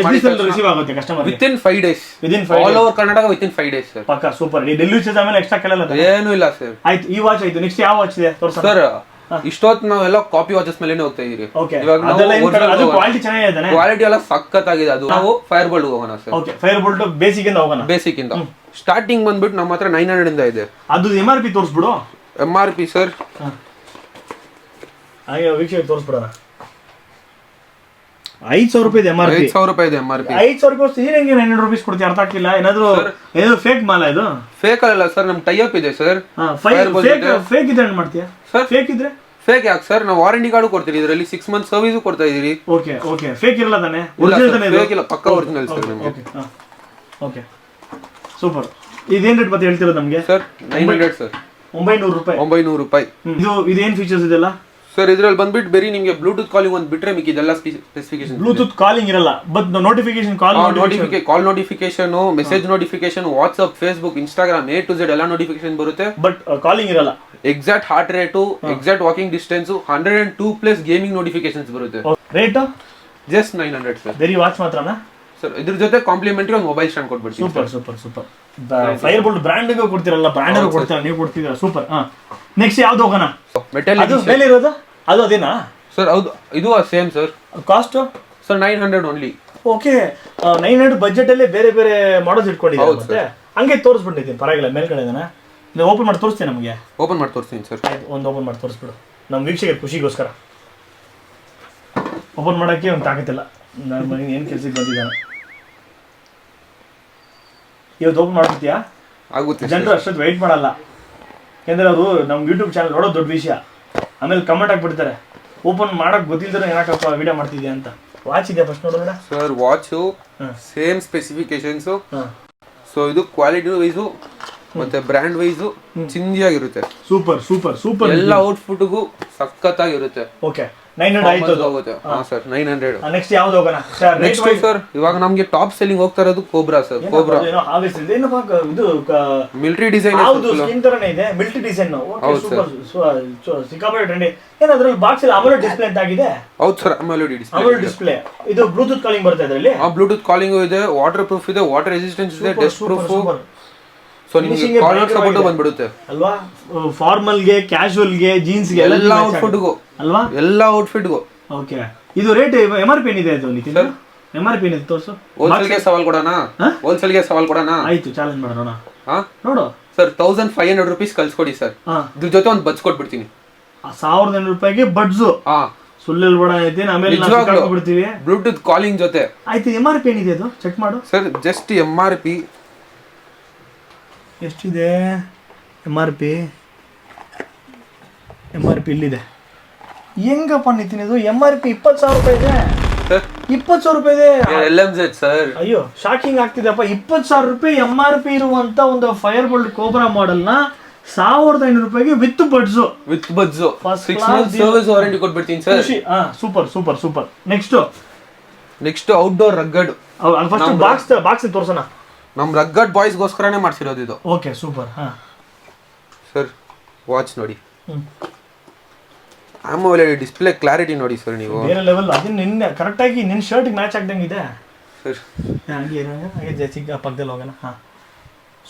ರಿಸೀವ್ ಆಗುತ್ತೆ customer within 5 days. All over Karnataka within 5 days sir. ಪಕ್ಕಾ ಸೂಪರ್. ಈ ಡೆಲಿವರಿ ಚಾರ್ಜ್ ಆಮೇಲೆ ಎಕ್ಸ್ಟ್ರಾ ಕೇಳಲ್ಲ? ಏನು ಇಲ್ಲ ಸರ್. ಆಯ್ತು, ಈ ವಾಚ್ ಆಯ್ತು. ನೆಕ್ಸ್ಟ್ ಯಾವ ವಾಚ್ ಇದೆ ತೋರಿಸಿ ಸರ್. ಇಷ್ಟೊತ್ತು ನಾವೆಲ್ಲ ಕಾಪಿ ವಾಚಸ್ ಮೇಲೆ ಹೋಗ್ತಾ ಇದೀರಿ. ಇವಾಗ ಅದು ಕ್ವಾಲಿಟಿ ಚೆನ್ನಾಗಿದೆ, ಕ್ವಾಲಿಟಿ ಎಲ್ಲ ಸಖತ್ತಾಗಿದೆ. ಅದು ನಾವು ಫೈರ್ ಬೋಲ್ಟ್ ಹೋಗೋಣ sir. Okay, fire bolt basic ಇಂದ ಹೋಗೋಣ. ಬೇಸಿಕ್ ಇಂದ ಸ್ಟಾರ್ಟಿಂಗ್ ಬಂದ್ಬಿಟ್ಟು ನಮ್ಮ ಹತ್ರ 900 ಇಂದ ಇದೆ. ಅದು MRP ತೋರಿಸ್ಬಿಡು. MRP ಸರ್, ಹಾಗೆ ವೀಕ್ಷಕ ತೋರಿಸ್ಬಿಡೋಣ. 5000 ರೂಪಾಯಿ ಇದೆ MRP. 5000 ರೂಪಾಯಿ ಇದೆ MRP. 5000 ರೂಪಾಯಿ ಹೆಂಗೆ 900 ರೂಪಾಯಿ ಕೊಡ್ತೀಯ? ಅರ್ಥ ಆಗ್ತಿಲ್ಲ. ಏನಾದ್ರು ಫೇಕ್ ಮಾಲ ಇದು? ಫೇಕ್ ಅಲ್ಲ ಸರ್, ನಮ್ ಟೈ ಅಪ್ ಇದೆ ಸರ್. ಫೇಕ್ ಇದ್ರೆ ಏನ್ ಮಾಡ್ತೀಯಾ ಸರ್? ಫೇಕ್ ಇದ್ರೆ ಫೇಕ್ ಯಾಕೆ ಸರ್? ನಾವು ವಾರಂಟಿ ಕಾರ್ಡ್ ಕೊಡ್ತೀವಿ, ಇದರಲ್ಲಿ 6 months ಸರ್ವಿಸ್ ಕೊಡ್ತಾ ಇದೀರಿ. Okay okay. ಫೇಕ್ ಇರಲ್ಲ ತಾನೆ? ಒರಿಜಿನಲ್ ತಾನೆ? ಫೇಕ್ ಇಲ್ಲ, ಪಕ್ಕಾ ಒರಿಜಿನಲ್ ಸರ್ ನಮಗೆ. Okay super. ಇದೇನ್ ರೇಟ್ ಮತ್ತೆ ಹೇಳ್ತಿರೋದು ನಮಗೆ ಸರ್? 900 ಸರ್. 900 ರೂಪಾಯಿ. 900 ರೂಪಾಯಿ. ಇದೇನ್ ಫೀಚರ್ಸ್ ಇದೆಲ್ಲ ಸರ್? ಇದ್ರಲ್ಲಿ ಬಂದ್ಬಿಟ್ಟು ಬರೀ ನಿಮಗೆ ಬ್ಲೂಟೂತ್ ಕಾಲಿಂಗ್ ಒಂದು ಬಿಟ್ರೆ ಮಿಕ್ಕಿದೆಲ್ಲ ಸ್ಪೆಸಿಫಿಕೇಶನ್. ಬ್ಲೂಟೂತ್ ಕಾಲಿಂಗ್ ಇರಲ್ಲ, but notification, call notification, message notification, WhatsApp, Facebook, Instagram, A to Z ಎಲ್ಲ ನೋಟಿಫಿಕೇಶನ್ ಬರುತ್ತೆ. ಬಟ್ ಕಾಲಿಂಗ್ ಇರಲ್ಲ. Exact heart rate, exact walking distance, 102+ gaming notifications ಬರುತ್ತೆ. Rate just 900 sir. ಬರೀ watch ಮಾತ್ರನಾ ಸರ್? ಇದ್ರ ಜೊತೆ complimentary ಒಂದು ಮೊಬೈಲ್ ಸ್ಟ್ಯಾಂಡ್ ಕೊಟ್ಬಿಡ್ತೀವಿ. Super super super. Fire Boltt brand ಕೊಡ್ತಿರಲ್ಲ, ಬ್ರ್ಯಾಂಡ್ ಕೊಡ್ತೀರಾ, ನೀವು ಕೊಡ್ತಿದ್ದೀರಾ. ಸೂಪರ್. ನೆಕ್ಸ್ಟ್ ಯಾವ್ದು ಹೋಗೋಣ? ಮೆಟಲ್ ಮೇಲೆ ಇರೋದು ಅದು ಅದೇನಾ ಸರ್? ಹೌದು, ಇದು same sir. Cost sir 900 only. Okay, 900 budget ಅಲ್ಲೇ ಬೇರೆ ಬೇರೆ ಮಾಡಲ್ಸ್ ಇಟ್ಕೊಂಡಿದ್ದಾರೆ. ಹಂಗೆ ತೋರಿಸ್ಬಿಟ್ಟಿದ್ದೀನಿ, ಪರವಾಗಿಲ್ಲ. ಮೇಲ್ಗಡೆ ನೀವು ಓಪನ್ ಮಾಡಿ ತೋರಿಸ್ತೀನಿ. ನಮಗೆ ಓಪನ್ ಮಾಡಿ ತೋರಿಸ್ತೀನಿ ಸರ್. ಒಂದು ಓಪನ್ ಮಾಡಿ ತೋರಿಸ್ಬಿಡು, ನಮ್ಮ ವೀಕ್ಷಕರ ಖುಷಿಗೋಸ್ಕರ. ಓಪನ್ ಮಾಡೋಕ್ಕೆ ಒಂದು ತಾಕತ್ತಿಲ್ಲ, ನನ್ನ ಮನೆಗೆ ಏನು ಕೆಲಸಕ್ಕೆ ಬಂದಿದ್ದಾನೆ. ಇವತ್ತು ಓಪನ್ ಮಾಡ್ಬಿಡ್ತೀಯಾ? ಆಗುತ್ತೆ. ಜನರು ಅಷ್ಟೊತ್ತು ವೆಯ್ಟ್ ಮಾಡಲ್ಲ, ಯಾಕೆಂದ್ರೆ ಅವರು ನಮ್ಮ ಯೂಟ್ಯೂಬ್ ಚಾನಲ್ ನೋಡೋದು ದೊಡ್ಡ ವಿಷಯ. ಆಮೇಲೆ ಕಮೆಂಟ್ ಹಾಕ್ಬಿಡ್ತಾರೆ, ಓಪನ್ ಮಾಡಕ್ ಗೊತ್ತಿಲ್ದ್ರೆ ಏನಕ್ಕಪ್ಪ ವಿಡಿಯೋ ಮಾಡ್ತಿದ್ಯಾ ಅಂತ. ವಾಚ್ ಇದೆಯಾ ಫಸ್ಟ್ ನೋಡೋಣ sir? Watch same specifications. So ಇದು ಕ್ವಾಲಿಟಿ ವೈಸು ಮತ್ತೆ ಬ್ರ್ಯಾಂಡ್ ವೈಸು ಚಿಂದಿಯಾಗಿರುತ್ತೆ. Super super super. ಎಲ್ಲ ಔಟ್ಫಿಟ್ಗೂ ಸಖತ್ತಾಗಿರುತ್ತೆ. ಓಕೆ, 900 ಆಯ್ತು. ಹಾ ಸರ್, 900. ನೆಕ್ಸ್ಟ್ ಯಾವ್ದು ಹೋಗೋಣ ಸರ್? ನೆಕ್ಸ್ಟ್ ಸರ್ ಇವಾಗ ನಮಗೆ ಟಾಪ್ ಸೆಲ್ಲಿಂಗ್ ಹೋಗ್ತಾ ಇರೋದು ಕೋಬ್ರಾ ಸರ್. ಕೋಬ್ರಾ ಇದು ಮಿಲಿಟರಿ ಡಿಸೈನ್. ಹೌದು, ಸ್ಕಿನ್ ತರನೇ ಇದೆ, ಮಿಲಿಟರಿ ಡಿಸೈನ್. Okay, super. ಸಿಕ್ಕಾಪಟ್ಟೆ ಟ್ರೆಂಡಿ. ಏನಾದ್ರಲ್ಲಿ ಬಾಕ್ಸ್ ಅಲ್ಲಿ AMOLED ಡಿಸ್ಪ್ಲೇ ಅಂತ ಆಗಿದೆ? ಹೌದು ಸರ್, AMOLED ಡಿಸ್ಪ್ಲೇ. ಇದು ಬ್ಲೂಟೂತ್ ಕಾಲಿಂಗ್ ಬರುತ್ತೆ ಇದರಲ್ಲಿ. ಬ್ಲೂಟೂತ್ ಕಾಲಿಂಗ್ ಇದೆ, ವಾಟರ್ ಪ್ರೂಫ್ ಇದೆ, ವಾಟರ್ ರೆಸಿಸ್ಟೆನ್ಸ್ ಇದೆ, ಡಸ್ಟ್ ಪ್ರೂಫ್. ಸೊ ನಿಮಗೆ ಕಾಲರ್ ಸಪೋರ್ಟ್ ಬಂದ್ಬಿಡುತ್ತೆ ಅಲ್ವಾ. ಫಾರ್ಮಲ್ಗೆ, ಕ್ಯಾಶುವಲ್ಗೆ, ಜೀನ್ಸ್ಗೆ ಎಲ್ಲ ಔಟ್ಫಿಟ್ಗೂ ಅಲ್ವಾ, ಎಲ್ಲ ಔಟ್ಫಿಟ್ಗೂ. ಓಕೆ. ಇದು ರೇಟ್ MRP ಏನಿದೆ ಅದು ನಿತಿನ್? MRP ಏನಿದೆ ತೋರ್ಸು. ಹೋಲ್ಸೇಲ್ಗೆ ಸವಾಲ್ ಕೊಡೋಣ, ಹೋಲ್ಸೇಲ್ಗೆ ಸವಾಲ್ ಕೊಡೋಣ. ಆಯ್ತು, ಚಾಲೆಂಜ್ ಮಾಡೋಣ. ನೋಡು ಸರ್ 1500 rupees ಕಳ್ಸ್ಕೊಡಿ ಸರ್. ಇದ್ರ ಜೊತೆ ಒಂದು ಬಡ್ಸ್ ಕೊಟ್ಬಿಡ್ತೀನಿ. 1800 ರೂಪಾಯಿಗೆ ಬಡ್ಸು. ಸುಳ್ಳು ಬೇಡ ಐತಿ, ಆಮೇಲೆ ಬಿಡ್ತೀವಿ. ಬ್ಲೂಟೂತ್ ಕಾಲಿಂಗ್ ಜೊತೆ. ಆಯ್ತು, MRP ಏನಿದೆ ಅದು ಚೆಕ್ ಮಾಡು ಸರ್. ಜಸ್ಟ್ MRP ಎಷ್ಟಿದೆ? MRP ಇಲ್ಲಿದೆ. ಹೆಂಗಪ್ಪ ನಿತಿನ್ ಇದು? MRP 20,000 ರೂಪಾಯಿ ಇದೆ. 20,000 ರೂಪಾಯಿ ಇದೆ. LMZ sir. ಅಯ್ಯೋ, ಶಾಕಿಂಗ್ ಆಗ್ತಿದೆಪ್ಪ. 20,000 ರೂಪಾಯಿ MRP ಇರುವಂತ ಒಂದು ಫೈರ್ ಬೋಲ್ಟ್ ಕೋಬ್ರಾ ಮಾಡೆಲ್ ನ 1500 ರೂಪಾಯಿಗೆ with buds. 6 months service warranty ಕೊಟ್ಬಿಡ್ತೀನಿ sir. Super. Next outdoor rugged. First box ತೋರ್ಸೋಣ. ನಮ್ ರಗ್ಗಡ್ ಬಾಯ್ಸ್ ಗೋಸ್ಕರನೇ ಮಾಡ್ಸಿರೋದು ಇದು. Okay, super. ಸರ್ ವಾಚ್ ನೋಡಿ, AMOLED ಡಿಸ್ಪ್ಲೇ ಕ್ಲಾರಿಟಿ ನೋಡಿ ಸರ್, ನೀವು ಬೇರೆ ಲೆವೆಲ್. ಅದನ್ನ ನಿನ್ನೆ ಕರೆಕ್ಟ್ ಆಗಿ ನಿನ್ನ ಶರ್ಟ್ ಮ್ಯಾಚ್ ಆಗ್ದಂಗೆ ಇದೆ ಸರ್. ಹಾಗೆ ಜೆಸಿಗೆ ಪಕ್ಕದಲ್ಲಿ ಹೋಗೋಣ.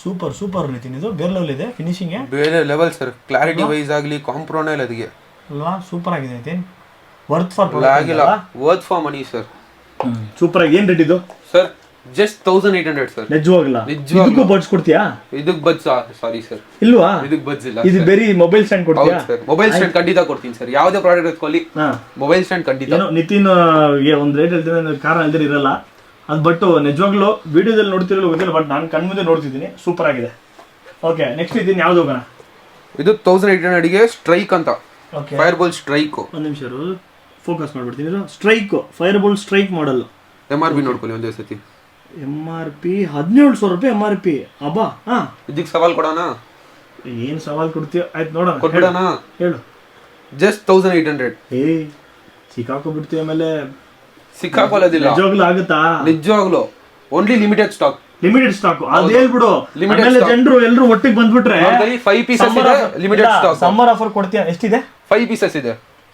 ಸೂಪರ್ ನಿತಿನ್, ಇದು ಬೇರೆ ಲೆವೆಲ್ ಇದೆ. ಫಿನಿಶಿಂಗ್ ಬೇರೆ ಲೆವೆಲ್ ಸರ್. ಕ್ಲಾರಿಟಿ ವೈಸ್ ಆಗಲಿ, ಕಾಂಪ್ರೋನೈಲ್ ಅದಕ್ಕೆ ಅಲ್ವಾ, ಸೂಪರ್ ಆಗಿದೆ Nitin. Worth for money sir. Super ಆಗಿ. ಏನ್ ರೇಟ್ ಇದು ಸರ್? Just 1800 sir. ನಿಜವಾಗ್ಲಾ? ಇದಕ್ಕೂ ಬಡ್ಸ್ ಕೊಡ್ತೀಯಾ? ಇದಕ್ಕೆ ಬಡ್ಸ್ ಸಾರಿ ಸರ್, ಇಲ್ವಾ? ಇದಕ್ಕೆ ಬಡ್ಸ್ ಇಲ್ಲ. ಇದು ಬೇರೆ ಮೊಬೈಲ್ ಸ್ಟ್ಯಾಂಡ್ ಕೊಡ್ತೀಯಾ? ಸರ್ ಮೊಬೈಲ್ ಸ್ಟ್ಯಾಂಡ್ ಖಂಡಿತ ಕೊಡ್ತೀನಿ ಸರ್. ಯಾವುದೇ ಪ್ರಾಡಕ್ಟ್ ಎತ್ಕೊಳ್ಳಿ, ಮೊಬೈಲ್ ಸ್ಟ್ಯಾಂಡ್ ಖಂಡಿತ. ನಿತಿನ್ ಒಂದು ರೇಟ್ ಹೇಳ್ತೀನಿ, ಕಾರಣ ಇಲ್ದಿರ ಇರಲ್ಲ ಅದು. ಬಟ್ ನಿಜವಾಗ್ಲೂ ವಿಡಿಯೋದಲ್ಲಿ ನೋಡ್ತಿರಲ್ಲ ಗೊತ್ತಿಲ್ಲ, ಬಟ್ ನಾನು ಕಣ್ಮುಂದೆ ನೋಡ್ತಿದ್ದೀನಿ. ಸೂಪರ್ ಆಗಿದೆ. ಓಕೆ, ನೆಕ್ಸ್ಟ್ ಇದೀನಿ ಯಾವ್ದು ಹೋಗೋಣ? ಇದು 1800 ಗೆ ಸ್ಟ್ರೈಕ್ ಅಂತ. Fire bolt strike. ಒಂದು ನಿಮಿಷ ಫೋಕಸ್ ಮಾಡ್ಬಿಡ್ತೀನಿ. ಸ್ಟ್ರೈಕ್, ಫೈರ್ ಬೋಲ್ಟ್ ಸ್ಟ್ರೈಕ್ ಮಾಡಲ್. MRP ನೋಡ್ಕೊಳ್ಳಿ ಒಂದೇ ಸತಿ. MRP 17,000 ರೂಪಾಯಿ. MRP ಅಬ್ಬಾ. ಇದಕ್ಕೆ ಸವಾಲ್ ಕೊಡೋಣ? ಏನ್ ಸವಾಲ್ ಕೊಡ್ತೀಯ? ಆಯ್ತು, ನೋಡೋಣ. ಕೊಟ್ಬಿಡೋಣ. ಹೇಳು. ಜಸ್ಟ್ 1800. ಸಿಕ್ಕಾಕೊಂಡ್ಬಿಡ್ತೀವಿ. ಆಮೇಲೆ ಸಿಕ್ಕಾಕೊಳ್ಳೋದಿಲ್ಲ. ನಿಜವಾಗ್ಲೂ ಆಗುತ್ತಾ? ನಿಜವಾಗ್ಲೂ ಓನ್ಲಿ ಲಿಮಿಟೆಡ್ ಸ್ಟಾಕ್. ಅದು ಹೇಳ್ಬಿಡು. ಜನರು ಎಲ್ಲರೂ ಒಟ್ಟಿಗೆ ಬಂದ್ಬಿಟ್ರೆ 5 ಪೀಸಸ್ ಇದೆ. Limited stock. ಸಮ್ಮರ್ ಆಫರ್ ಕೊಡ್ತೀಯ? ಎಷ್ಟಿದೆ? 5 ಪೀಸಸ್ ಇದೆ.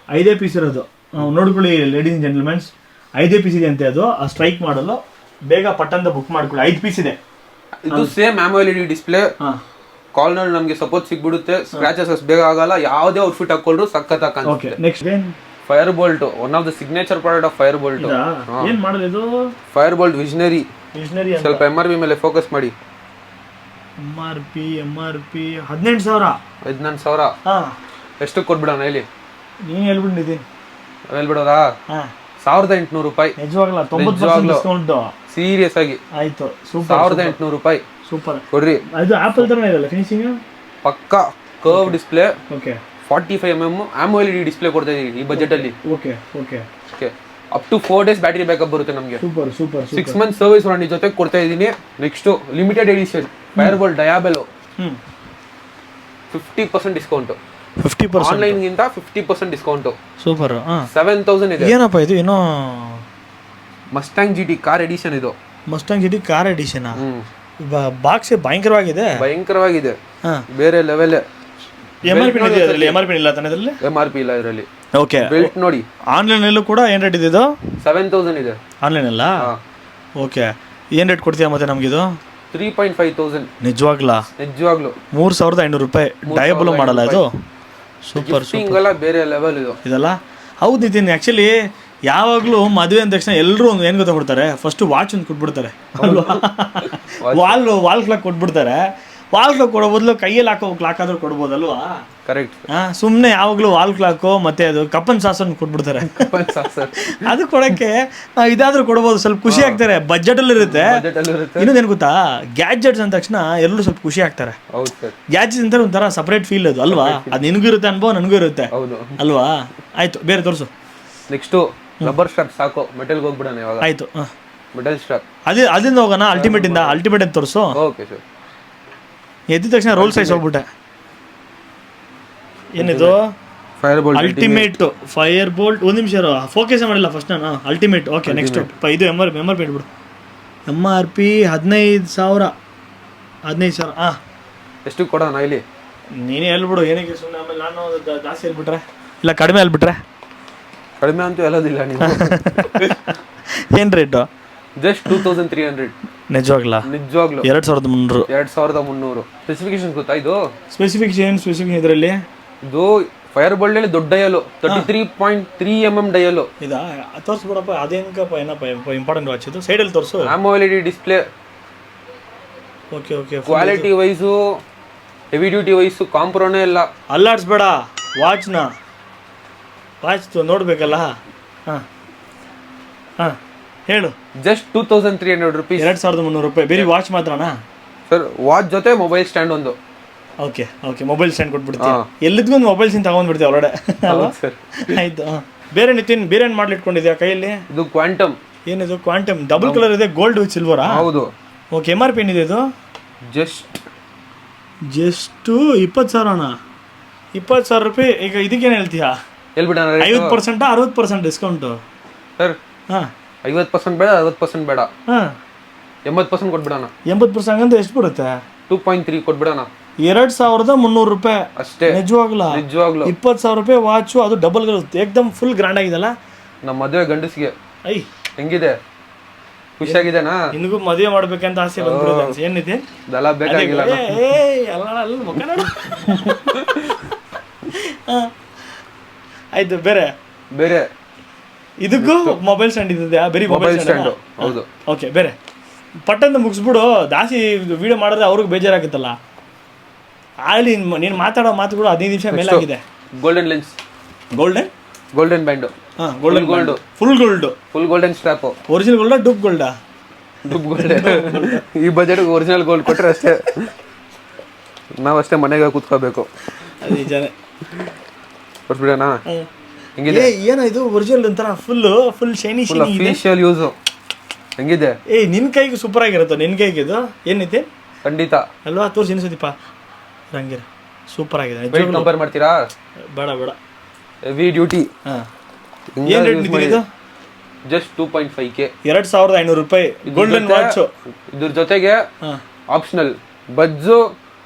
5 ಪೀಸ್ ಇರೋದು. ನೋಡ್ಕೊಳ್ಳಿ ಲೇಡೀಸ್ ಜೆಂಟಲ್ಮೆನ್ಸ್, 5 ಪೀಸ್ ಇದೆ ಅಂತೆ. ಅದು ಆ ಸ್ಟ್ರೈಕ್ ಮಾಡಲು ಬೇಗ ಪಟ್ಟಂದ ಬುಕ್ ಮಾಡ್ಕೊಳ್ಳಿ. 5 ಪೀಸ್ ಇದೆ. ಇದು ಸೇಮ್ AMOLED ಡಿಸ್ಪ್ಲೇ. ಕಾಲ್ನಲ್ಲಿ ನಮಗೆ ಸಪೋರ್ಟ್ ಸಿಗ್ಬಿಡುತ್ತೆ. ಸ್ಕ್ರಾಚಸ್ ಬೇಗ ಆಗಲ್ಲ. ಯಾವುದೇ ಔಟ್ಫಿಟ್ ಹಾಕೊಂಡ್ರು ಸಖತ್ okay, next fire bolt, one of the signature product of fire bolt. ಏನ್ ಮಾಡಲ್ಲ ಇದು? Fire bolt visionary. ಸ್ವಲ್ಪ MRP ಮೇಲೆ ಫೋಕಸ್ ಮಾಡಿ. MRP 18,000. 18,000 ಎಷ್ಟು ಕೊಟ್ಬಿಡೋಣ ಹೇಳಿ? ನೀನ್ ಹೇಳ್ಬಿಟ್ಟಿದ್ದೀನಿ. ಹೇಳ್ಬಿಡೋದಾ? 1800 ರೂಪಾಯಿ. ನಿಜವಾಗ್ಲೂ 90% ಡಿಸ್ಕೌಂಟ್. ಸೀರಿಯಸ್ ಆಗಿ. ಆಯ್ತು, ಸೂಪರ್. 1800 ರೂಪಾಯಿ. ಸೂಪರ್ ಕೊಡ್ರಿ. ಇದು ಆಪಲ್ ತರನೇ ಇದಲ್ಲ ಫಿನಿಶಿಂಗ್? ಪಕ್ಕಾ curve display. Okay. 45mm AMOLED display ಕೊಡ್ತಾ ಇದೀನಿ ಈ ಬಜೆಟ್ ಅಲ್ಲಿ. Okay. Up to 4 days battery backup ಬರುತ್ತೆ ನಮಗೆ. ಸೂಪರ್. 6 months ಸರ್ವಿಸ್ ವಾರಂಟಿ ಜೊತೆ ಕೊಡ್ತಾ ಇದೀನಿ. Next limited edition Fire Boltt Diablo. 50% discount. 50% online ಗಿಂತ 50% ಡಿಸ್ಕೌಂಟ್. ಸೂಪರ್. 7,000 ಇದೆ. ಏನಪ್ಪ ಇದು? ಏನೋ ಮಸ್ಟ್ಯಾಂಗ್ GT ಕಾರ್ ಎಡಿಷನ್ ಇದು. Mustang GT car edition. Box ಭಯಂಕರವಾಗಿದೆ. ಬೇರೆ ಲೆವೆಲ್. MRP ಇಲ್ಲ ತಾನೆ ಇದರಲ್ಲಿ? MRP ಇಲ್ಲ ಇದರಲ್ಲಿ. ಓಕೆ. ಬೆಲ್ಟ್ ನೋಡಿ. ಆನ್ಲೈನ್ ಅಲ್ಲೂ ಕೂಡ ಏನ್ ರೇಟ್ ಇದೆ ಇದು? 7,000 ಇದೆ ಆನ್ಲೈನ್ ಅಲ್ಲ. ಓಕೆ. ಏನ್ ರೇಟ್ ಕೊಡ್ತೀಯಾ ಮತ್ತೆ ನಮ್ಗೆ ಇದು? 3,500. ನಿಜವಾಗ್ಲೂ 3,500 ರೂಪಾಯಿ. ಡಯಾಬಲ್ ಮಾಡಲ್ಲ ಇದು. ಸೂಪರ್. ಬೇರೆ ಲೆವೆಲ್ ಇದು ಇದಲ್ಲ. ಹೌದು ನಿತಿನ್, ಆಕ್ಚುಲಿ ಯಾವಾಗಲೂ ಮದುವೆ ಅಂದ ತಕ್ಷಣ ಎಲ್ಲರೂ ಒಂದು ಏನು ಗೊತ್ತಾ ಕೊಡ್ತಾರೆ? ಫಸ್ಟ್ ವಾಚ್ ಒಂದು ಕೊಟ್ಬಿಡ್ತಾರೆ ಅಲ್ವಾ? ವಾಲ್ ಕ್ಲಾಕ್ ಕೊಟ್ಬಿಡ್ತಾರೆ. ವಾಲ್ ಕ್ಲಾಕ್ ಕೊಡೋ ಬದಲು ಕೈಯಲ್ಲಿ ಹಾಕೋ ಕ್ಲಾಕ್ ಆದ್ರೂ ಕೊಡ್ಬೋದಲ್ವಾ? ಕರೆಕ್ಟ್. ಸುಮ್ಮನೆ ಯಾವಾಗಲೂ ವಾಲ್ ಕ್ಲಾಕು ಮತ್ತೆ ಅದು ಕಪ್ಪನ್ ಸಾಸನ್ನು ಕೊಟ್ಬಿಡ್ತಾರೆ. ಅದು ಕೊಡಕ್ಕೆ ನಾವು ಇದಾದ್ರೂ ಕೊಡ್ಬೋದು, ಸ್ವಲ್ಪ ಖುಷಿ ಆಗ್ತಾರೆ. ಬಜೆಟ್ ಅಲ್ಲಿ ಇರುತ್ತೆ. ಇನ್ನೊಂದೇನು ಗೊತ್ತಾ, ಗ್ಯಾಜೆಟ್ಸ್ ಅಂದ ತಕ್ಷಣ ಎಲ್ಲರೂ ಸ್ವಲ್ಪ ಖುಷಿ ಆಗ್ತಾರೆ. ಗ್ಯಾಜೆಟ್ಸ್ ಅಂತ ಒಂಥರ ಸಪರೇಟ್ ಫೀಲ್ ಅದು ಅಲ್ವಾ? ಅದು ನಿನಗೂ ಇರುತ್ತೆ ಅನುಭವ, ನನಗೂ ಇರುತ್ತೆ ಅಲ್ವಾ? ಆಯ್ತು, ಬೇರೆ ತೋರಿಸು. ನೆಕ್ಸ್ಟ್ ರಬ್ಬರ್ ಸ್ಟ್ರಾಪ್ ಸಾಕು, ಮೆಟಲ್ಗೆ ಹೋಗ್ಬಿಡೋಣ ಇವಾಗ. ಆಯ್ತು, ಮೆಟಲ್ ಸ್ಟ್ರಾಪ್. ಅದಿಂದ ಹೋಗೋಣ. ಅಲ್ಟಿಮೇಟ್ ಅಂತ ತೋರಿಸು. Okay sir. ಎದ್ದ ತಕ್ಷಣ ರೋಲ್ ಸೈಜ್ ಹೋಗ್ಬಿಟ್ಟೆ. ಏನಿದು? Fire bolt ultimate fire bolt. ಒಂದು ನಿಮಿಷ ಫೋಕಸ್ ಮಾಡಿಲ್ಲ ಫಸ್ಟ್ ನಾನು. ಅಲ್ಟಿಮೇಟ್. ಓಕೆ, ನೆಕ್ಸ್ಟ್ ಇದು MRP ಇಟ್ಬಿಡು. MRP 15,000. ಎಷ್ಟು ಕೊಡೋಣ ಇಲ್ಲಿ? ನೀನೇ ಹೇಳ್ಬಿಡು. ಏನಕ್ಕೆ ಸುಮ್ಮನೆ ಆಮೇಲೆ ನಾನು ಜಾಸ್ತಿ ಹೇಳ್ಬಿಟ್ರೆ ಇಲ್ಲ ಕಡಿಮೆ ಹೇಳ್ಬಿಟ್ರೆ? ಕಡಿಮೆ ಅಂತೂ ಹೇಳೋದಿಲ್ಲ ನೀವು. ಏನು ರೇಟು? ಜಸ್ಟ್ 2300. ನಿಜವಾಗ್ಲಾ? ನಿಜವಾಗ್ಲು 2300. 2300. ಸ್ಪೆಸಿಫಿಕೇಶನ್ ಗೊತ್ತಾ ಇದು? ಸ್ಪೆಸಿಫಿಕೇಶನ್ ಇದರಲ್ಲಿ ಇದು ಫೈರ್ ಬೋಲ್ಟ್ ಅಲ್ಲಿ ದೊಡ್ಡ ಡಯಲು 33.3 mm ಡಯಲು. ಇದಾ ತೋರಿಸ್ಬಿಡಪ್ಪ. ಅದೇನಕ್ಕಪ್ಪ ಏನಪ್ಪ ಇಂಪಾರ್ಟೆಂಟ್ ವಾಚ್ ಇದು? ಸೈಡಲ್ಲಿ ತೋರಿಸು. AMOLED display. Okay okay. Quality wise heavy duty wise ಕಾಂಪ್ರೋನೇ ಇಲ್ಲ. ಅಲ್ಲಾಡ್ಸ್ಬೇಡ ವಾಚ್ನ. ವಾಚ್ ನೋಡ್ಬೇಕಲ್ಲ. ಹಾಂ ಹಾಂ ಹೇಳು. Just 2300 rupees. 2300 ರೂಪಾಯಿ. ಬರೀ ವಾಚ್ ಮಾತ್ರನಾ ಸರ್? ವಾಚ್ ಜೊತೆ ಮೊಬೈಲ್ ಸ್ಟ್ಯಾಂಡ್ ಒಂದು. Okay okay. ಮೊಬೈಲ್ ಸ್ಟ್ಯಾಂಡ್ ಕೊಟ್ಬಿಡ್ತೀವಿ. ಎಲ್ಲಿದ್ಗೊಂದು ಮೊಬೈಲ್ ಸ್ಟ್ಯಾಂಡ್ ತಗೊಂಡ್ಬಿಡ್ತೀವಿ ಹೊರಗಡೆ. ಸರ್ ಆಯ್ತು. ಬೇರೆ ನಿತಿನ್ ಬೇರೆ ಏನು ಮಾಡ್ಲಿಟ್ಕೊಂಡಿದ್ಯಾ ಕೈಯಲ್ಲಿ? ಇದು ಕ್ವಾಂಟಮ್. ಏನಿದು? ಕ್ವಾಂಟಮ್ ಡಬಲ್ ಕಲರ್ ಇದೆ, ಗೋಲ್ಡ್ ವಿತ್ ಸಿಲ್ವರಾ? ಹೌದು. ಓಕೆ. MRP ಏನಿದೆ ಇದು? ಜಸ್ಟ್ 20,000ನಾ? 20,000 ರೂಪಾಯಿ. ಈಗ ಇದಕ್ಕೇನು ಹೇಳ್ತೀಯಾ? ಹೇಳ್ಬಿಡ 50% 60% ಡಿಸ್ಕೌಂಟು? ಸರ್ ಹಾಂ 50% ಬೇಡ, 60% ಬೇಡ, ಹಾಂ 80% ಕೊಟ್ಬಿಡೋಣ. 80% ಅಂತ ಎಷ್ಟು ಬರುತ್ತೆ? 2.3 ಕೊಟ್ಬಿಡೋಣ. 2,300 ರೂಪಾಯಿ ಅಷ್ಟೇ. ನಿಜವಾಗ್ಲೂ? 20,000 ರೂಪಾಯಿ ವಾಚು, ಅದು ಡಬಲ್ ಏಕ್ದಮ್ ಫುಲ್ ಗ್ರ್ಯಾಂಡ್ ಆಗಿದೆಲ್ಲ. ನಮ್ಮ ಮದುವೆ ಗಂಡಸಿಗೆ ಐ ಹೆಂಗಿದೆ? ಖುಷಿಯಾಗಿದೆನಾ? ನಿನಗೂ ಮದುವೆ ಮಾಡ್ಬೇಕಂತ ಆಸೆ ಬಂದ್ಬಿಡುತ್ತೆ. ಏನಿದೆ ಅದೆಲ್ಲ ಬೇಕಾಗಿಲ್ಲ. ಆಯ್ತು. ಬೇರೆ ಬೇರೆ ಇದಕ್ಕೂ ಮೊಬೈಲ್ ಸ್ಟ್ಯಾಂಡ್ ಇದೆ. ಬರೀ ಮೊಬೈಲ್ ಸ್ಟ್ಯಾಂಡ್. ಹೌದು. ಓಕೆ. ಬೇರೆ ಪಟ್ಟಂತ ಮುಗಿಸ್ಬಿಡು. ಜಾಸ್ತಿ ವಿಡಿಯೋ ಮಾಡಿದ್ರೆ ಅವ್ರಿಗೆ ಬೇಜಾರಾಗುತ್ತಲ್ಲ. ಅಲ್ಲಿ ನೀನು ಮಾತಾಡೋ ಮಾತುಗಳು 15 ನಿಮಿಷ ಮೇಲೆ ಆಗಿದೆ. Golden lens. Golden band. ಹಾಂ golden gold. Full golden strap. Original ಗೋಲ್ಡಾ ಡೂಪ್ ಗೋಲ್ಡಾ? Dupe gold. ಈ ಬಜೆಟ್ಗೆ ಒರಿಜಿನಲ್ ಗೋಲ್ಡ್ ಕೊಟ್ಟರೆ ಅಷ್ಟೇ, ನಾವಷ್ಟೇ ಮನೆಗೆ ಕೂತ್ಕೋಬೇಕು. ಅದು ನಿಜಾನೇ. ಕೊಟ್ಬಿಡೋಣ. ಹೆಂಗಿದೆ? ಏನೋ ಇದು ಒರಿಜಿನಲ್ ಒಂಥರ ಫುಲ್ ಶೈನಿ ಫೇಶಿಯಲ್ ಯೂಸು. ಹೆಂಗಿದೆ? ನಿನ್ನ ಕೈಗೆ ಸೂಪರ್ ಆಗಿರುತ್ತೆ. ನಿನ್ನ ಕೈಗೆ ಇದು ಏನೈತೆ? ಖಂಡಿತ ಅಲ್ವಾ? ತೋರಿಸಿ ಇನ್ನಿಸದೀಪ. ರಂಗಿರ ಸೂಪರ್ ಆಗಿದೆ. ಕಂಪೇರ್ ಮಾಡ್ತೀರಾ? ಬೇಡ ಬೇಡ. Heavy duty. ಹಾಂ. ಏನು ರೇಟ್ ನಿಂತಿದೆ ಇದು? Just 2.5K. 2,500 ರೂಪಾಯಿ ಗೋಲ್ಡನ್ ವಾಚ್. ಇದ್ರ ಜೊತೆಗೆ ಆಪ್ಷನಲ್ ಬಜ್ಜು,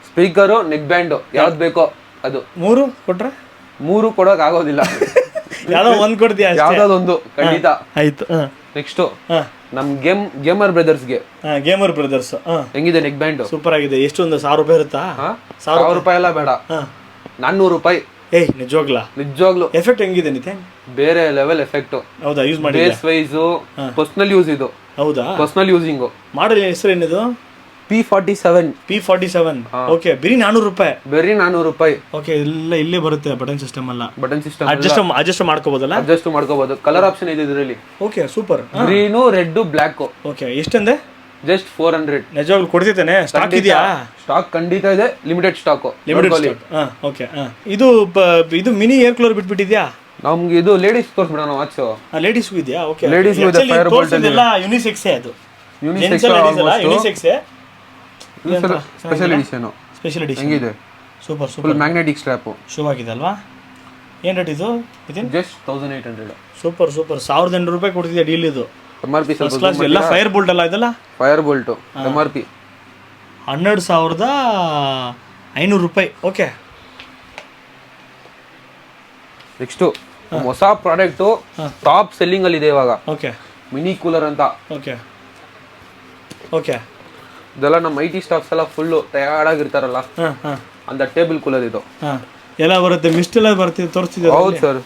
ಸ್ಪೀಕರು, ನೆಕ್ ಬ್ಯಾಂಡು, ಯಾವ್ದು ಬೇಕೋ ಅದು. 3 ಕೊಟ್ರೆ? 3 ಕೊಡೋಕೆ ಆಗೋದಿಲ್ಲ. ಯಾವ್ದೋ ಒಂದು ಕೊಡ್ತೀಯ? ಯಾವ್ದಾದೊಂದು ಖಂಡಿತ. ಆಯ್ತು. ನೆಕ್ಸ್ಟ್ ನಮ್ ಗೇಮರ್ ಬ್ರದರ್ಸ್ಗೆ. Gamer brothers. ಹೆಂಗಿದೆ ನೆಕ್ ಬ್ಯಾಂಡ್? ಸೂಪರ್ ಆಗಿದೆ. ಎಷ್ಟು ಒಂದು 1,000 ರೂಪಾಯಿ ಇರುತ್ತಾ? 1,000 ರೂಪಾಯಿ ಎಲ್ಲ ಬೇಡ, 400 ರೂಪಾಯಿ. ನಿಜವಾಗ್ಲು ಎಫೆಕ್ಟ್ ಹೆಂಗಿದೆ ನಿತಿನ್? ಬೇರೆ ಲೆವೆಲ್ ಎಫೆಕ್ಟ್. ಹೌದಾ? ಯೂಸ್ ಮಾಡಿ ಬೇಸ್ ವೈಸ್ ಪರ್ಸನಲ್ ಯೂಸ್ ಇದು. ಹೌದಾ? Personal using. ಮಾಡಲ್ ಹೆಸರು ಏನಿದು? P47. ಓಕೆ. ಬರೀ 400 ರೂಪಾಯಿ. ಬರೀ 400 ರೂಪಾಯಿ. ಓಕೆ. ಇಲ್ಲೇ ಬರುತ್ತೆ ಬಟನ್ ಸಿಸ್ಟಮ್ ಎಲ್ಲ. ಬಟನ್ ಸಿಸ್ಟಮ್ ಅಡ್ಜಸ್ಟ್ ಮಾಡ್ಕೋಬಹುದಲ್ಲ? ಅಡ್ಜಸ್ಟ್ ಮಾಡ್ಕೋಬಹುದು. ಕಲರ್ ಆಪ್ಷನ್ ಇದೆ ಇದರಲ್ಲಿ. Okay super. Green, red, black. Okay. ಎಷ್ಟಂದೆ? ಜಸ್ಟ್ 400. ನಿಜವಾಗ್ಲೂ ಕೊಡ್ತಿದ್ದೇನೆ? ಸ್ಟಾಕ್ ಇದೆಯಾ? ಸ್ಟಾಕ್ ಖಂಡಿತ ಇದೆ. Limited stock. ಓಕೆ. ಇದು ಮಿನಿ ಏರ್ ಕೂಲರ್ ಬಿಟ್ಬಿಟ್ಟಿದ್ಯಾ? ನಮ್ಗೆ ಇದು ಲೇಡೀಸ್ ತೋರಿಸ್ಬಿಡೋಣ ವಾಚ್. ಲೇಡೀಸ್ ಇದೆಯಾ? ಓಕೆ. ಲೇಡೀಸ್ ಇದೆ. ಫೈರ್ ಬೋಲ್ಟ್ ಎಲ್ಲ ಯುನಿಸೆಕ್ಸ್ ಅದು. Unisex special edition. ಹೆಂಗಿದೆ? Super full magnetic strap. ಶೂ ಆಗಿದೆ ಅಲ್ವಾ? ಏನು ರೇಟ್ ಇದು? ಜಸ್ಟ್ 1,800. ಸೂಪರ್. 1,800 ರೂಪಾಯಿ ಕೊಡ್ತಿದ್ಯಾ ಡೀಲ್ ಇದು? MRP ಎಲ್ಲ ಫೈರ್ ಬೋಲ್ಟ್ ಅಲ್ಲ ಇದೆಲ್ಲ? ಫೈರ್ ಬೋಲ್ಟ್ MRP 12,500 ರೂಪಾಯಿ. ಓಕೆ. ನೆಕ್ಸ್ಟ್ ಹೊಸ ಪ್ರಾಡಕ್ಟ್ ಟಾಪ್ ಸೆಲ್ಲಿಂಗ್ ಅಲ್ಲಿ ಇದೆ ಇವಾಗ. ಓಕೆ. ಮಿನಿ ಕೂಲರ್ ಅಂತ. Okay okay. ಇದೆಲ್ಲ ನಮ್ಮ IT ಸ್ಟಾಫ್ಸ್ ಎಲ್ಲ ಫುಲ್ ಟಯರ್ಡ್ ಆಗಿರ್ತಾರಲ್ಲ ಅಂತ ಟೇಬಲ್ ಕೂಲರ್ ಇದು. ಎಲ್ಲ ಬರುತ್ತೆ, ಮಿಸ್ಟ್ ಎಲ್ಲ ಬರುತ್ತೆ, ತೋರಿಸ್ತಿದೆ. ಹೌದು ಸರ್.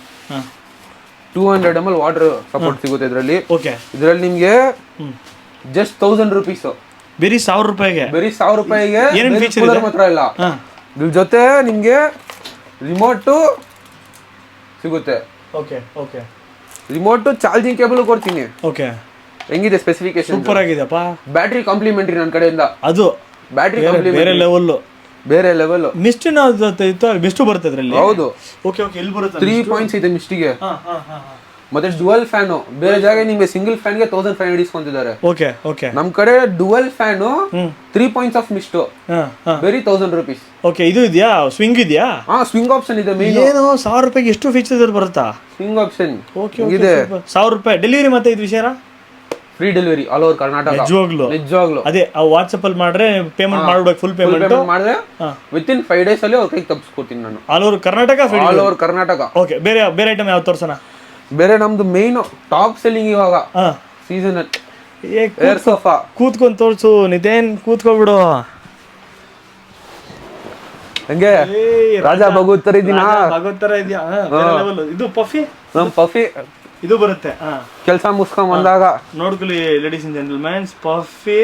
200 ml ವಾಟರ್ ಸಪೋರ್ಟ್ ಸಿಗುತ್ತೆ ಇದರಲ್ಲಿ. ಓಕೆ. ಇದರಲ್ಲಿ ನಿಮಗೆ ಜಸ್ಟ್ 1,000 ರೂಪೀಸ್. ಬರೀ 1,000 ರೂಪಾಯಿಗೆ? ಬರೀ 1,000 ರೂಪಾಯಿಗೆ. ಏನೇನು ಫೀಚರ್ ಇದೆ? ಮಾತ್ರ ಇಲ್ಲ, ಇದ್ರ ಜೊತೆ ನಿಮಗೆ ರಿಮೋಟ್ ಸಿಗುತ್ತೆ. Okay okay. Remote, charging cable ಕೊಡ್ತೀನಿ. ಓಕೆ. ಹೆಂಗಿದೆ ಸ್ಪೆಸಿಫಿಕೇಶನ್? ಸೂಪರ್ ಆಗಿದೆಪ್ಪ. ಬ್ಯಾಟ್ರಿ ಕಾಂಪ್ಲಿಮೆಂಟರಿ ನನ್ನ ಕಡೆಯಿಂದ. ಅದು ಬ್ಯಾಟ್ರಿ ಬೇರೆ ಲೆವೆಲ್. ಮಿಸ್ಟಿನ ಮಿಸ್ಟು ಬರುತ್ತೆ ಅದರಲ್ಲಿ? ಹೌದು. Okay okay. ಎಲ್ಲಿ ಬರುತ್ತೆ? 3 ಪಾಯಿಂಟ್ಸ್ ಇದೆ ಮಿಸ್ಟಿಗೆ. ಮತ್ತೆ ಡುವಲ್ ಫ್ಯಾನ್. ಬೇರೆ ಜಾಗ ನಿಮಗೆ ಸಿಂಗಲ್ ಫ್ಯಾನ್ ಗೆ 1,500 ಇಸ್ಕೊಂತಿದ್ದಾರೆ. Okay okay. ನಮ್ ಕಡೆ dual fan 3 points of mist, ಬರೀ 1,000 ರೂಪೀಸ್. ಓಕೆ. ಇದು ಇದೆಯಾ? ಸ್ವಿಂಗ್ ಇದೆಯಾ? ಸ್ವಿಂಗ್ ಆಪ್ಷನ್ ಇದೆ. ಮೇನ್ ಏನು 1,000 ರೂಪಾಯಿಗೆ ಎಷ್ಟು ಫೀಚರ್ಸ್ ಬರುತ್ತಾ? ಸ್ವಿಂಗ್ ಆಪ್ಷನ್ ಓಕೆ ಇದೆ. 1,000 ರೂಪಾಯಿ ಡೆಲಿವರಿ. ಮತ್ತೆ ಇದು ವಿಷಯ free delivery all over Karnataka. ನಿಜವಾಗ್ಲು ಅದೇ ವಾಟ್ಸ್ಆಪ್ ಅಲ್ಲಿ ಮಾಡ್ರೆ ಪೇಮೆಂಟ್ ಮಾಡ್ಬೇಕು. ಫುಲ್ ಪೇಮೆಂಟ್ ಮಾಡಿದ್ರೆ ವಿತಿನ್ 5 days ಅಲ್ಲಿ ಅವ್ರ ಕೈಗೆ ತಪ್ಪಿಸ್ಕೊಡ್ತೀನಿ ನಾನು. All over Karnataka? All over Karnataka. Okay. ಬೇರೆ ಐಟಮ್ ಯಾವ್ದು ತೋರ್ಸೋಣ? ಬೇರೆ ನಮ್ದು ಮೇನ್ ಟಾಪ್ ಸೆಲ್ಲಿಂಗ್ ಇವಾಗ ಸೀಸನ್ ಏರ್ ಸೋಫಾ. ಕೂತ್ಕೊಂಡು ತೋರ್ಸು ನಿತೇನ್, ಕೂತ್ಕೊಬಿಡು. ಹಂಗೆ ರಾಜ ಭಗವತ್ ತರ ಇದೀನಾ? ಭಗವತ್ ತರ ಇದೆಯಾ? ಇದು ಪಫಿ, ನಮ್ ಪಫಿ ಇದು ಬರುತ್ತೆ. ಕೆಲಸ ಮುಗಿಸ್ಕೊಂಡ್ ಬಂದಾಗ ನೋಡ್ಕೊಳ್ಳಿ ಲೇಡೀಸ್ ಅಂಡ್ ಜೆಂಟಲ್ಮೆನ್ಸ್, ಪಫಿ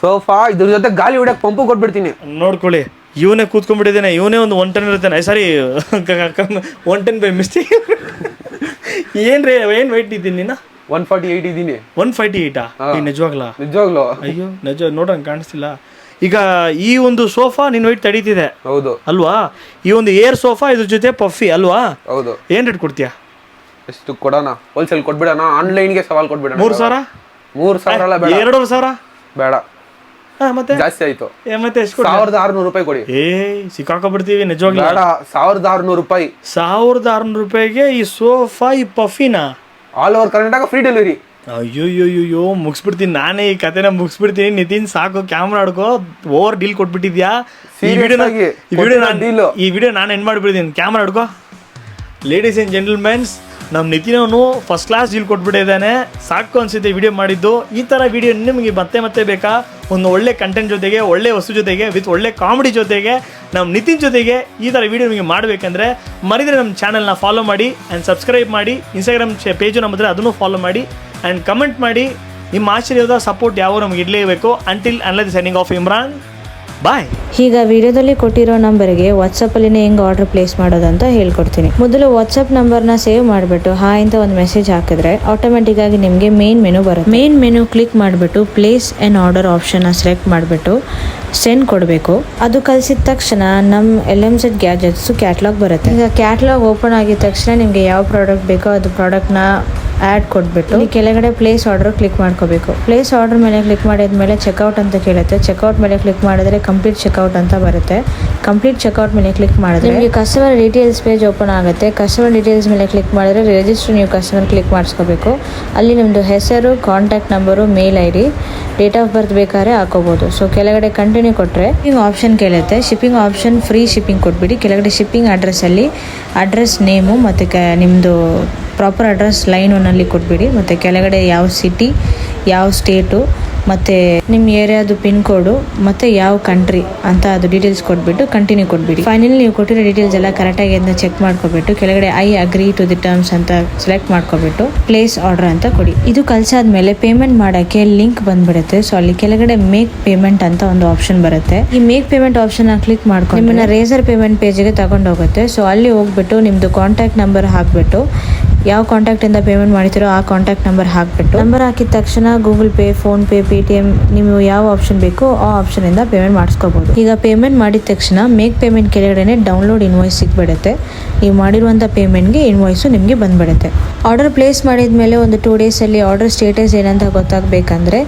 ಸೋಫಾ. ಇದ್ರ ಜೊತೆ ಗಾಳಿ ಹೊಡ್ಯಕ್ ಪಂಪು ಕೊಟ್ಬಿಡ್ತೀನಿ. ನೋಡ್ಕೊಳ್ಳಿ, ಇವನೇ ಕೂತ್ಕೊಂಡ್ಬಿಟ್ಟಿದ್ದೇನೆ. ಇವನೇ ಒಂದು 110 ಇರ್ತಾನೆ. ಸಾರಿ 110 ಬೈ ಮಿಸ್ಟೇಕ್. ಏನ್ರಿ ಏನ್ ವೈಟ್ ಇದ್ದೀನಿ ನೀನು? 148 ಇದ್ದೀನಿ. 158 ನಿಜವಾಗ್ಲಾ? ನಿಜವಾಗ್ಲು? ಅಯ್ಯೋ ನಿಜ, ನೋಡಂಗ್ ಕಾಣಿಸ್ತಿಲ್ಲ. ಈಗ ಈ ಒಂದು ಸೋಫಾ ನಿನ್ ವೈಟ್ ತಡೀತಿದೆ. ಹೌದು ಅಲ್ವಾ? ಈ ಒಂದು ಏರ್ ಸೋಫಾ ಇದ್ರ ಜೊತೆ ಪಫಿ ಅಲ್ವಾ? ಹೌದು. ಏನ್ ರೇಟ್ ಕೊಡ್ತೀಯಾ? ಎಷ್ಟು ಕೊಡೋಣ? ಹೋಲ್ಸೇಲ್ ಕೊಟ್ಬಿಡೋಣ? ಆನ್ಲೈನ್ಗೆ ಸವಾಲ್ ಕೊಟ್ಬಿಡೋಣ. 3,000? 3,000 ಅಲ್ಲ, ಬೇಡ. 2,500 ಬೇಡ, ಮತ್ತೆ ಜಾಸ್ತಿ ಆಯ್ತು. ಮತ್ತೆ ಎಷ್ಟು? 1,600 ರೂಪಾಯಿ ಕೊಡಿ. ಸಿಕ್ಕಾಕೊಬಿಡ್ತೀವಿ ನಿಜವಾಗ್ಲೂ. ಬೇಡ, 1,600 ರೂಪಾಯಿ. 1,600 ರೂಪಾಯಿಗೆ ಈ ಸೋಫಾ, ಈ ಪಫಿನಾ? All over Karnataka free delivery. ಅಯ್ಯೋಯ್ಯೋಯ್ಯೋ, ಮುಗಿಸ್ಬಿಡ್ತೀನಿ ನಾನೇ ಈ ಕತೆನ ಮುಗಿಸ್ಬಿಡ್ತೀನಿ. ನಿತಿನ್ ಸಾಕು, ಕ್ಯಾಮ್ರಾ ಆಡ್ಕೋ. ಓವರ್ ಡೀಲ್ ಕೊಟ್ಬಿಟ್ಟಿದ್ಯಾ. ಈ ವಿಡಿಯೋ ನಾನು ಎಂಡ್ ಮಾಡಿಬಿಡ್ತೀನಿ. ಕ್ಯಾಮ್ರಾ ಆಡ್ಕೋ. ಲೇಡೀಸ್ ಆ್ಯಂಡ್ ಜೆಂಟಲ್ಮೆನ್ಸ್, ನಮ್ಮ ನಿತಿನ್ ಅವನು ಫಸ್ಟ್ ಕ್ಲಾಸ್ ಡೀಲ್ ಕೊಟ್ಬಿಟ್ಟಿದ್ದಾನೆ. ಸಾಕು ಅನಿಸುತ್ತೆ ವಿಡಿಯೋ ಮಾಡಿದ್ದು. ಈ ಥರ ವಿಡಿಯೋ ನಿಮಗೆ ಮತ್ತೆ ಬೇಕಾ? ಒಂದು ಒಳ್ಳೆ ಕಂಟೆಂಟ್ ಜೊತೆಗೆ, ಒಳ್ಳೆ ವಸ್ತು ಜೊತೆಗೆ, ವಿತ್ ಒಳ್ಳೆ ಕಾಮಿಡಿ ಜೊತೆಗೆ, ನಮ್ಮ ನಿತಿನ್ ಜೊತೆಗೆ ಈ ಥರ ವಿಡಿಯೋ ನಿಮಗೆ ಮಾಡಬೇಕಂದ್ರೆ ಮರಿದರೆ ನಮ್ಮ ಚಾನಲ್ನ ಫಾಲೋ ಮಾಡಿ ಆ್ಯಂಡ್ ಸಬ್ಸ್ಕ್ರೈಬ್ ಮಾಡಿ. ಇನ್ಸ್ಟಾಗ್ರಾಮ್ ಪೇಜು ನಮ್ಮದ್ರೆ, ಅದನ್ನು ಫಾಲೋ ಮಾಡಿ ಆ್ಯಂಡ್ ಕಮೆಂಟ್ ಮಾಡಿ. ನಿಮ್ಮ ಆಶ್ಚರ್ಯದ ಸಪೋರ್ಟ್ ಯಾವ ನಮಗೆ ಇರಲೇಬೇಕು. Until another signing off Imran. Bye. ಈಗ ವಿಡಿಯೋದಲ್ಲಿ ಕೊಟ್ಟಿರೋ ನಂಬರ್ಗೆ ವಾಟ್ಸಪ್ಪಲ್ಲಿನೇ ಹೆಂಗೆ ಆರ್ಡರ್ ಪ್ಲೇಸ್ ಮಾಡೋದಂತ ಹೇಳ್ಕೊಡ್ತೀನಿ. ಮೊದಲು ವಾಟ್ಸಪ್ ನಂಬರ್ನ ಸೇವ್ ಮಾಡಿಬಿಟ್ಟು ಹಾಯ್ ಅಂತ ಒಂದು ಮೆಸೇಜ್ ಹಾಕಿದ್ರೆ ಆಟೋಮೆಟಿಕ್ ಆಗಿ ನಿಮಗೆ ಮೇನ್ ಮೆನು ಬರುತ್ತೆ. ಮೇನ್ ಮೆನು ಕ್ಲಿಕ್ ಮಾಡಿಬಿಟ್ಟು ಪ್ಲೇಸ್ ಆ್ಯನ್ ಆರ್ಡರ್ ಆಪ್ಷನ್ನ ಸೆಲೆಕ್ಟ್ ಮಾಡಿಬಿಟ್ಟು ಸೆಂಡ್ ಕೊಡಬೇಕು. ಅದು ಕಳಿಸಿದ ತಕ್ಷಣ ನಮ್ಮ LMZ ಗ್ಯಾಜೆಟ್ಸು ಕ್ಯಾಟ್ಲಾಗ್ ಬರುತ್ತೆ. ಈಗ ಕ್ಯಾಟ್ಲಾಗ್ ಓಪನ್ ಆಗಿದ ತಕ್ಷಣ ನಿಮಗೆ ಯಾವ ಪ್ರಾಡಕ್ಟ್ ಬೇಕೋ ಅದು ಪ್ರಾಡಕ್ಟ್ನ ಆ್ಯಡ್ ಕೊಟ್ಬಿಟ್ಟು ಕೆಳಗಡೆ ಪ್ಲೇಸ್ ಆರ್ಡರ್ ಕ್ಲಿಕ್ ಮಾಡ್ಕೋಬೇಕು. ಪ್ಲೇಸ್ ಆರ್ಡರ್ ಮೇಲೆ ಕ್ಲಿಕ್ ಮಾಡಿದ್ಮೇಲೆ ಚೆಕ್ಔಟ್ ಅಂತ ಕೇಳುತ್ತೆ. ಚೆಕ್ಔಟ್ ಮೇಲೆ ಕ್ಲಿಕ್ ಮಾಡಿದ್ರೆ ಕಂಪ್ಲೀಟ್ ಚೆಕ್ಔಟ್ ಅಂತ ಬರುತ್ತೆ. ಕಂಪ್ಲೀಟ್ ಚೆಕ್ಔಟ್ ಮೇಲೆ ಕ್ಲಿಕ್ ಮಾಡಿದ್ರೆ ನಿಮಗೆ ಕಸ್ಟಮರ್ ಡೀಟೇಲ್ಸ್ ಪೇಜ್ ಓಪನ್ ಆಗುತ್ತೆ. ಕಸ್ಟಮರ್ ಡೀಟೇಲ್ಸ್ ಮೇಲೆ ಕ್ಲಿಕ್ ಮಾಡಿದ್ರೆ ರಿಜಿಸ್ಟರ್ ನ್ಯೂ ಕಸ್ಟಮರ್ ಕ್ಲಿಕ್ ಮಾಡಿಸ್ಕೋಬೇಕು. ಅಲ್ಲಿ ನಿಮ್ಮದು ಹೆಸರು, contact number, mail ID, date of birth ಬೇಕಾದ್ರೆ ಹಾಕೋಬಹುದು. ಸೊ ಕೆಳಗಡೆ ಕಂಟಿನ್ಯೂ ಕೊಟ್ಟರೆ ಶಿಪ್ಪಿಂಗ್ ಆಪ್ಷನ್ ಕೇಳುತ್ತೆ. ಶಿಪ್ಪಿಂಗ್ ಆಪ್ಷನ್ ಫ್ರೀ ಶಿಪ್ಪಿಂಗ್ ಕೊಟ್ಬಿಡಿ. ಕೆಳಗಡೆ ಶಿಪ್ಪಿಂಗ್ ಅಡ್ರೆಸ್ಸಲ್ಲಿ ಅಡ್ರೆಸ್ ನೇಮು ಮತ್ತು ನಿಮ್ಮದು ಪ್ರಾಪರ್ ಅಡ್ರೆಸ್ ಲೈನ್ 1 ಕೊಟ್ಬಿಡಿ. ಮತ್ತು ಕೆಳಗಡೆ ಯಾವ ಸಿಟಿ, ಯಾವ ಸ್ಟೇಟು, ಮತ್ತು ನಿಮ್ಮ ಏರಿಯಾದು ಪಿನ್ ಕೋಡು ಮತ್ತು ಯಾವ ಕಂಟ್ರಿ ಅಂತ ಅದು ಡೀಟೇಲ್ಸ್ ಕೊಟ್ಬಿಟ್ಟು ಕಂಟಿನ್ಯೂ ಕೊಟ್ಬಿಡಿ. ಫೈನಲಿ ನೀವು ಕೊಟ್ಟಿರೋ ಡೀಟೇಲ್ಸ್ ಎಲ್ಲ ಕರೆಕ್ಟಾಗಿ ಅಂತ ಚೆಕ್ ಮಾಡ್ಕೊಬಿಟ್ಟು ಕೆಳಗಡೆ I agree to the terms ಅಂತ ಸೆಲೆಕ್ಟ್ ಮಾಡ್ಕೊಬಿಟ್ಟು ಪ್ಲೇಸ್ ಆರ್ಡರ್ ಅಂತ ಕೊಡಿ. ಇದು ಕಳ್ಸಾದ್ಮೇಲೆ ಪೇಮೆಂಟ್ ಮಾಡೋಕ್ಕೆ ಲಿಂಕ್ ಬಂದ್ಬಿಡುತ್ತೆ. ಸೊ ಅಲ್ಲಿ ಕೆಳಗಡೆ ಮೇಕ್ ಪೇಮೆಂಟ್ ಅಂತ ಒಂದು ಆಪ್ಷನ್ ಬರುತ್ತೆ. ಈ ಮೇಕ್ ಪೇಮೆಂಟ್ ಆಪ್ಷನ್ ಕ್ಲಿಕ್ ಮಾಡ್ಕೊಂಡು ನಿಮ್ಮನ್ನ ರೇಸರ್ ಪೇಮೆಂಟ್ ಪೇಜ್ಗೆ ತಗೊಂಡೋಗುತ್ತೆ. ಸೊ ಅಲ್ಲಿ ಹೋಗ್ಬಿಟ್ಟು ನಿಮ್ಮದು ಕಾಂಟ್ಯಾಕ್ಟ್ ನಂಬರ್ ಹಾಕ್ಬಿಟ್ಟು ಯಾವ ಕಾಂಟ್ಯಾಕ್ಟಿಂದ ಪೇಮೆಂಟ್ ಮಾಡ್ತೀರೋ ಆ ಕಾಂಟ್ಯಾಕ್ಟ್ ನಂಬರ್ ಹಾಕ್ಬಿಟ್ಟು ನಂಬರ್ ಹಾಕಿದ ತಕ್ಷಣ Google pay, phone pay, Paytm ನೀವು ಯಾವ ಆಪ್ಷನ್ ಬೇಕೋ ಆ ಆಪ್ಷನಿಂದ ಪೇಮೆಂಟ್ ಮಾಡಿಸ್ಕೋಬಹುದು. ಈಗ ಪೇಮೆಂಟ್ ಮಾಡಿದ ತಕ್ಷಣ ಮೇಕ್ ಪೇಮೆಂಟ್ ಕೆಳಗಡೆ ಡೌನ್ಲೋಡ್ ಇನ್ವಾಯ್ಸ್ ಸಿಕ್ಬಿಡುತ್ತೆ. ನೀವು ಮಾಡಿರುವಂಥ ಪೇಮೆಂಟ್ಗೆ ಇನ್ವಾಯ್ಸು ನಿಮಗೆ ಬಂದ್ಬಿಡುತ್ತೆ. ಆರ್ಡರ್ ಪ್ಲೇಸ್ ಮಾಡಿದ ಮೇಲೆ ಒಂದು 2 ಡೇಸಲ್ಲಿ ಆರ್ಡರ್ ಸ್ಟೇಟಸ್ ಏನಂತ ಗೊತ್ತಾಗಬೇಕಂದ್ರೆ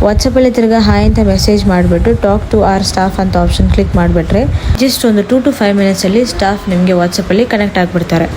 ವಾಟ್ಸಪ್ಪಲ್ಲಿ ತಿರ್ಗಾ ಹಾಯ್ ಅಂತ ಮೆಸೇಜ್ ಮಾಡಿಬಿಟ್ಟು ಟಾಕ್ ಟು ಆರ್ ಸ್ಟಾಫ್ ಅಂತ ಆಪ್ಷನ್ ಕ್ಲಿಕ್ ಮಾಡಿಬಿಟ್ರೆ ಜಸ್ಟ್ ಒಂದು 2 to 5 ಮಿನಿಟ್ಸಲ್ಲಿ ಸ್ಟಾಫ್ ನಿಮಗೆ ವಾಟ್ಸಪ್ಪಲ್ಲಿ ಕನೆಕ್ಟ್ ಆಗಿಬಿಡ್ತಾರೆ.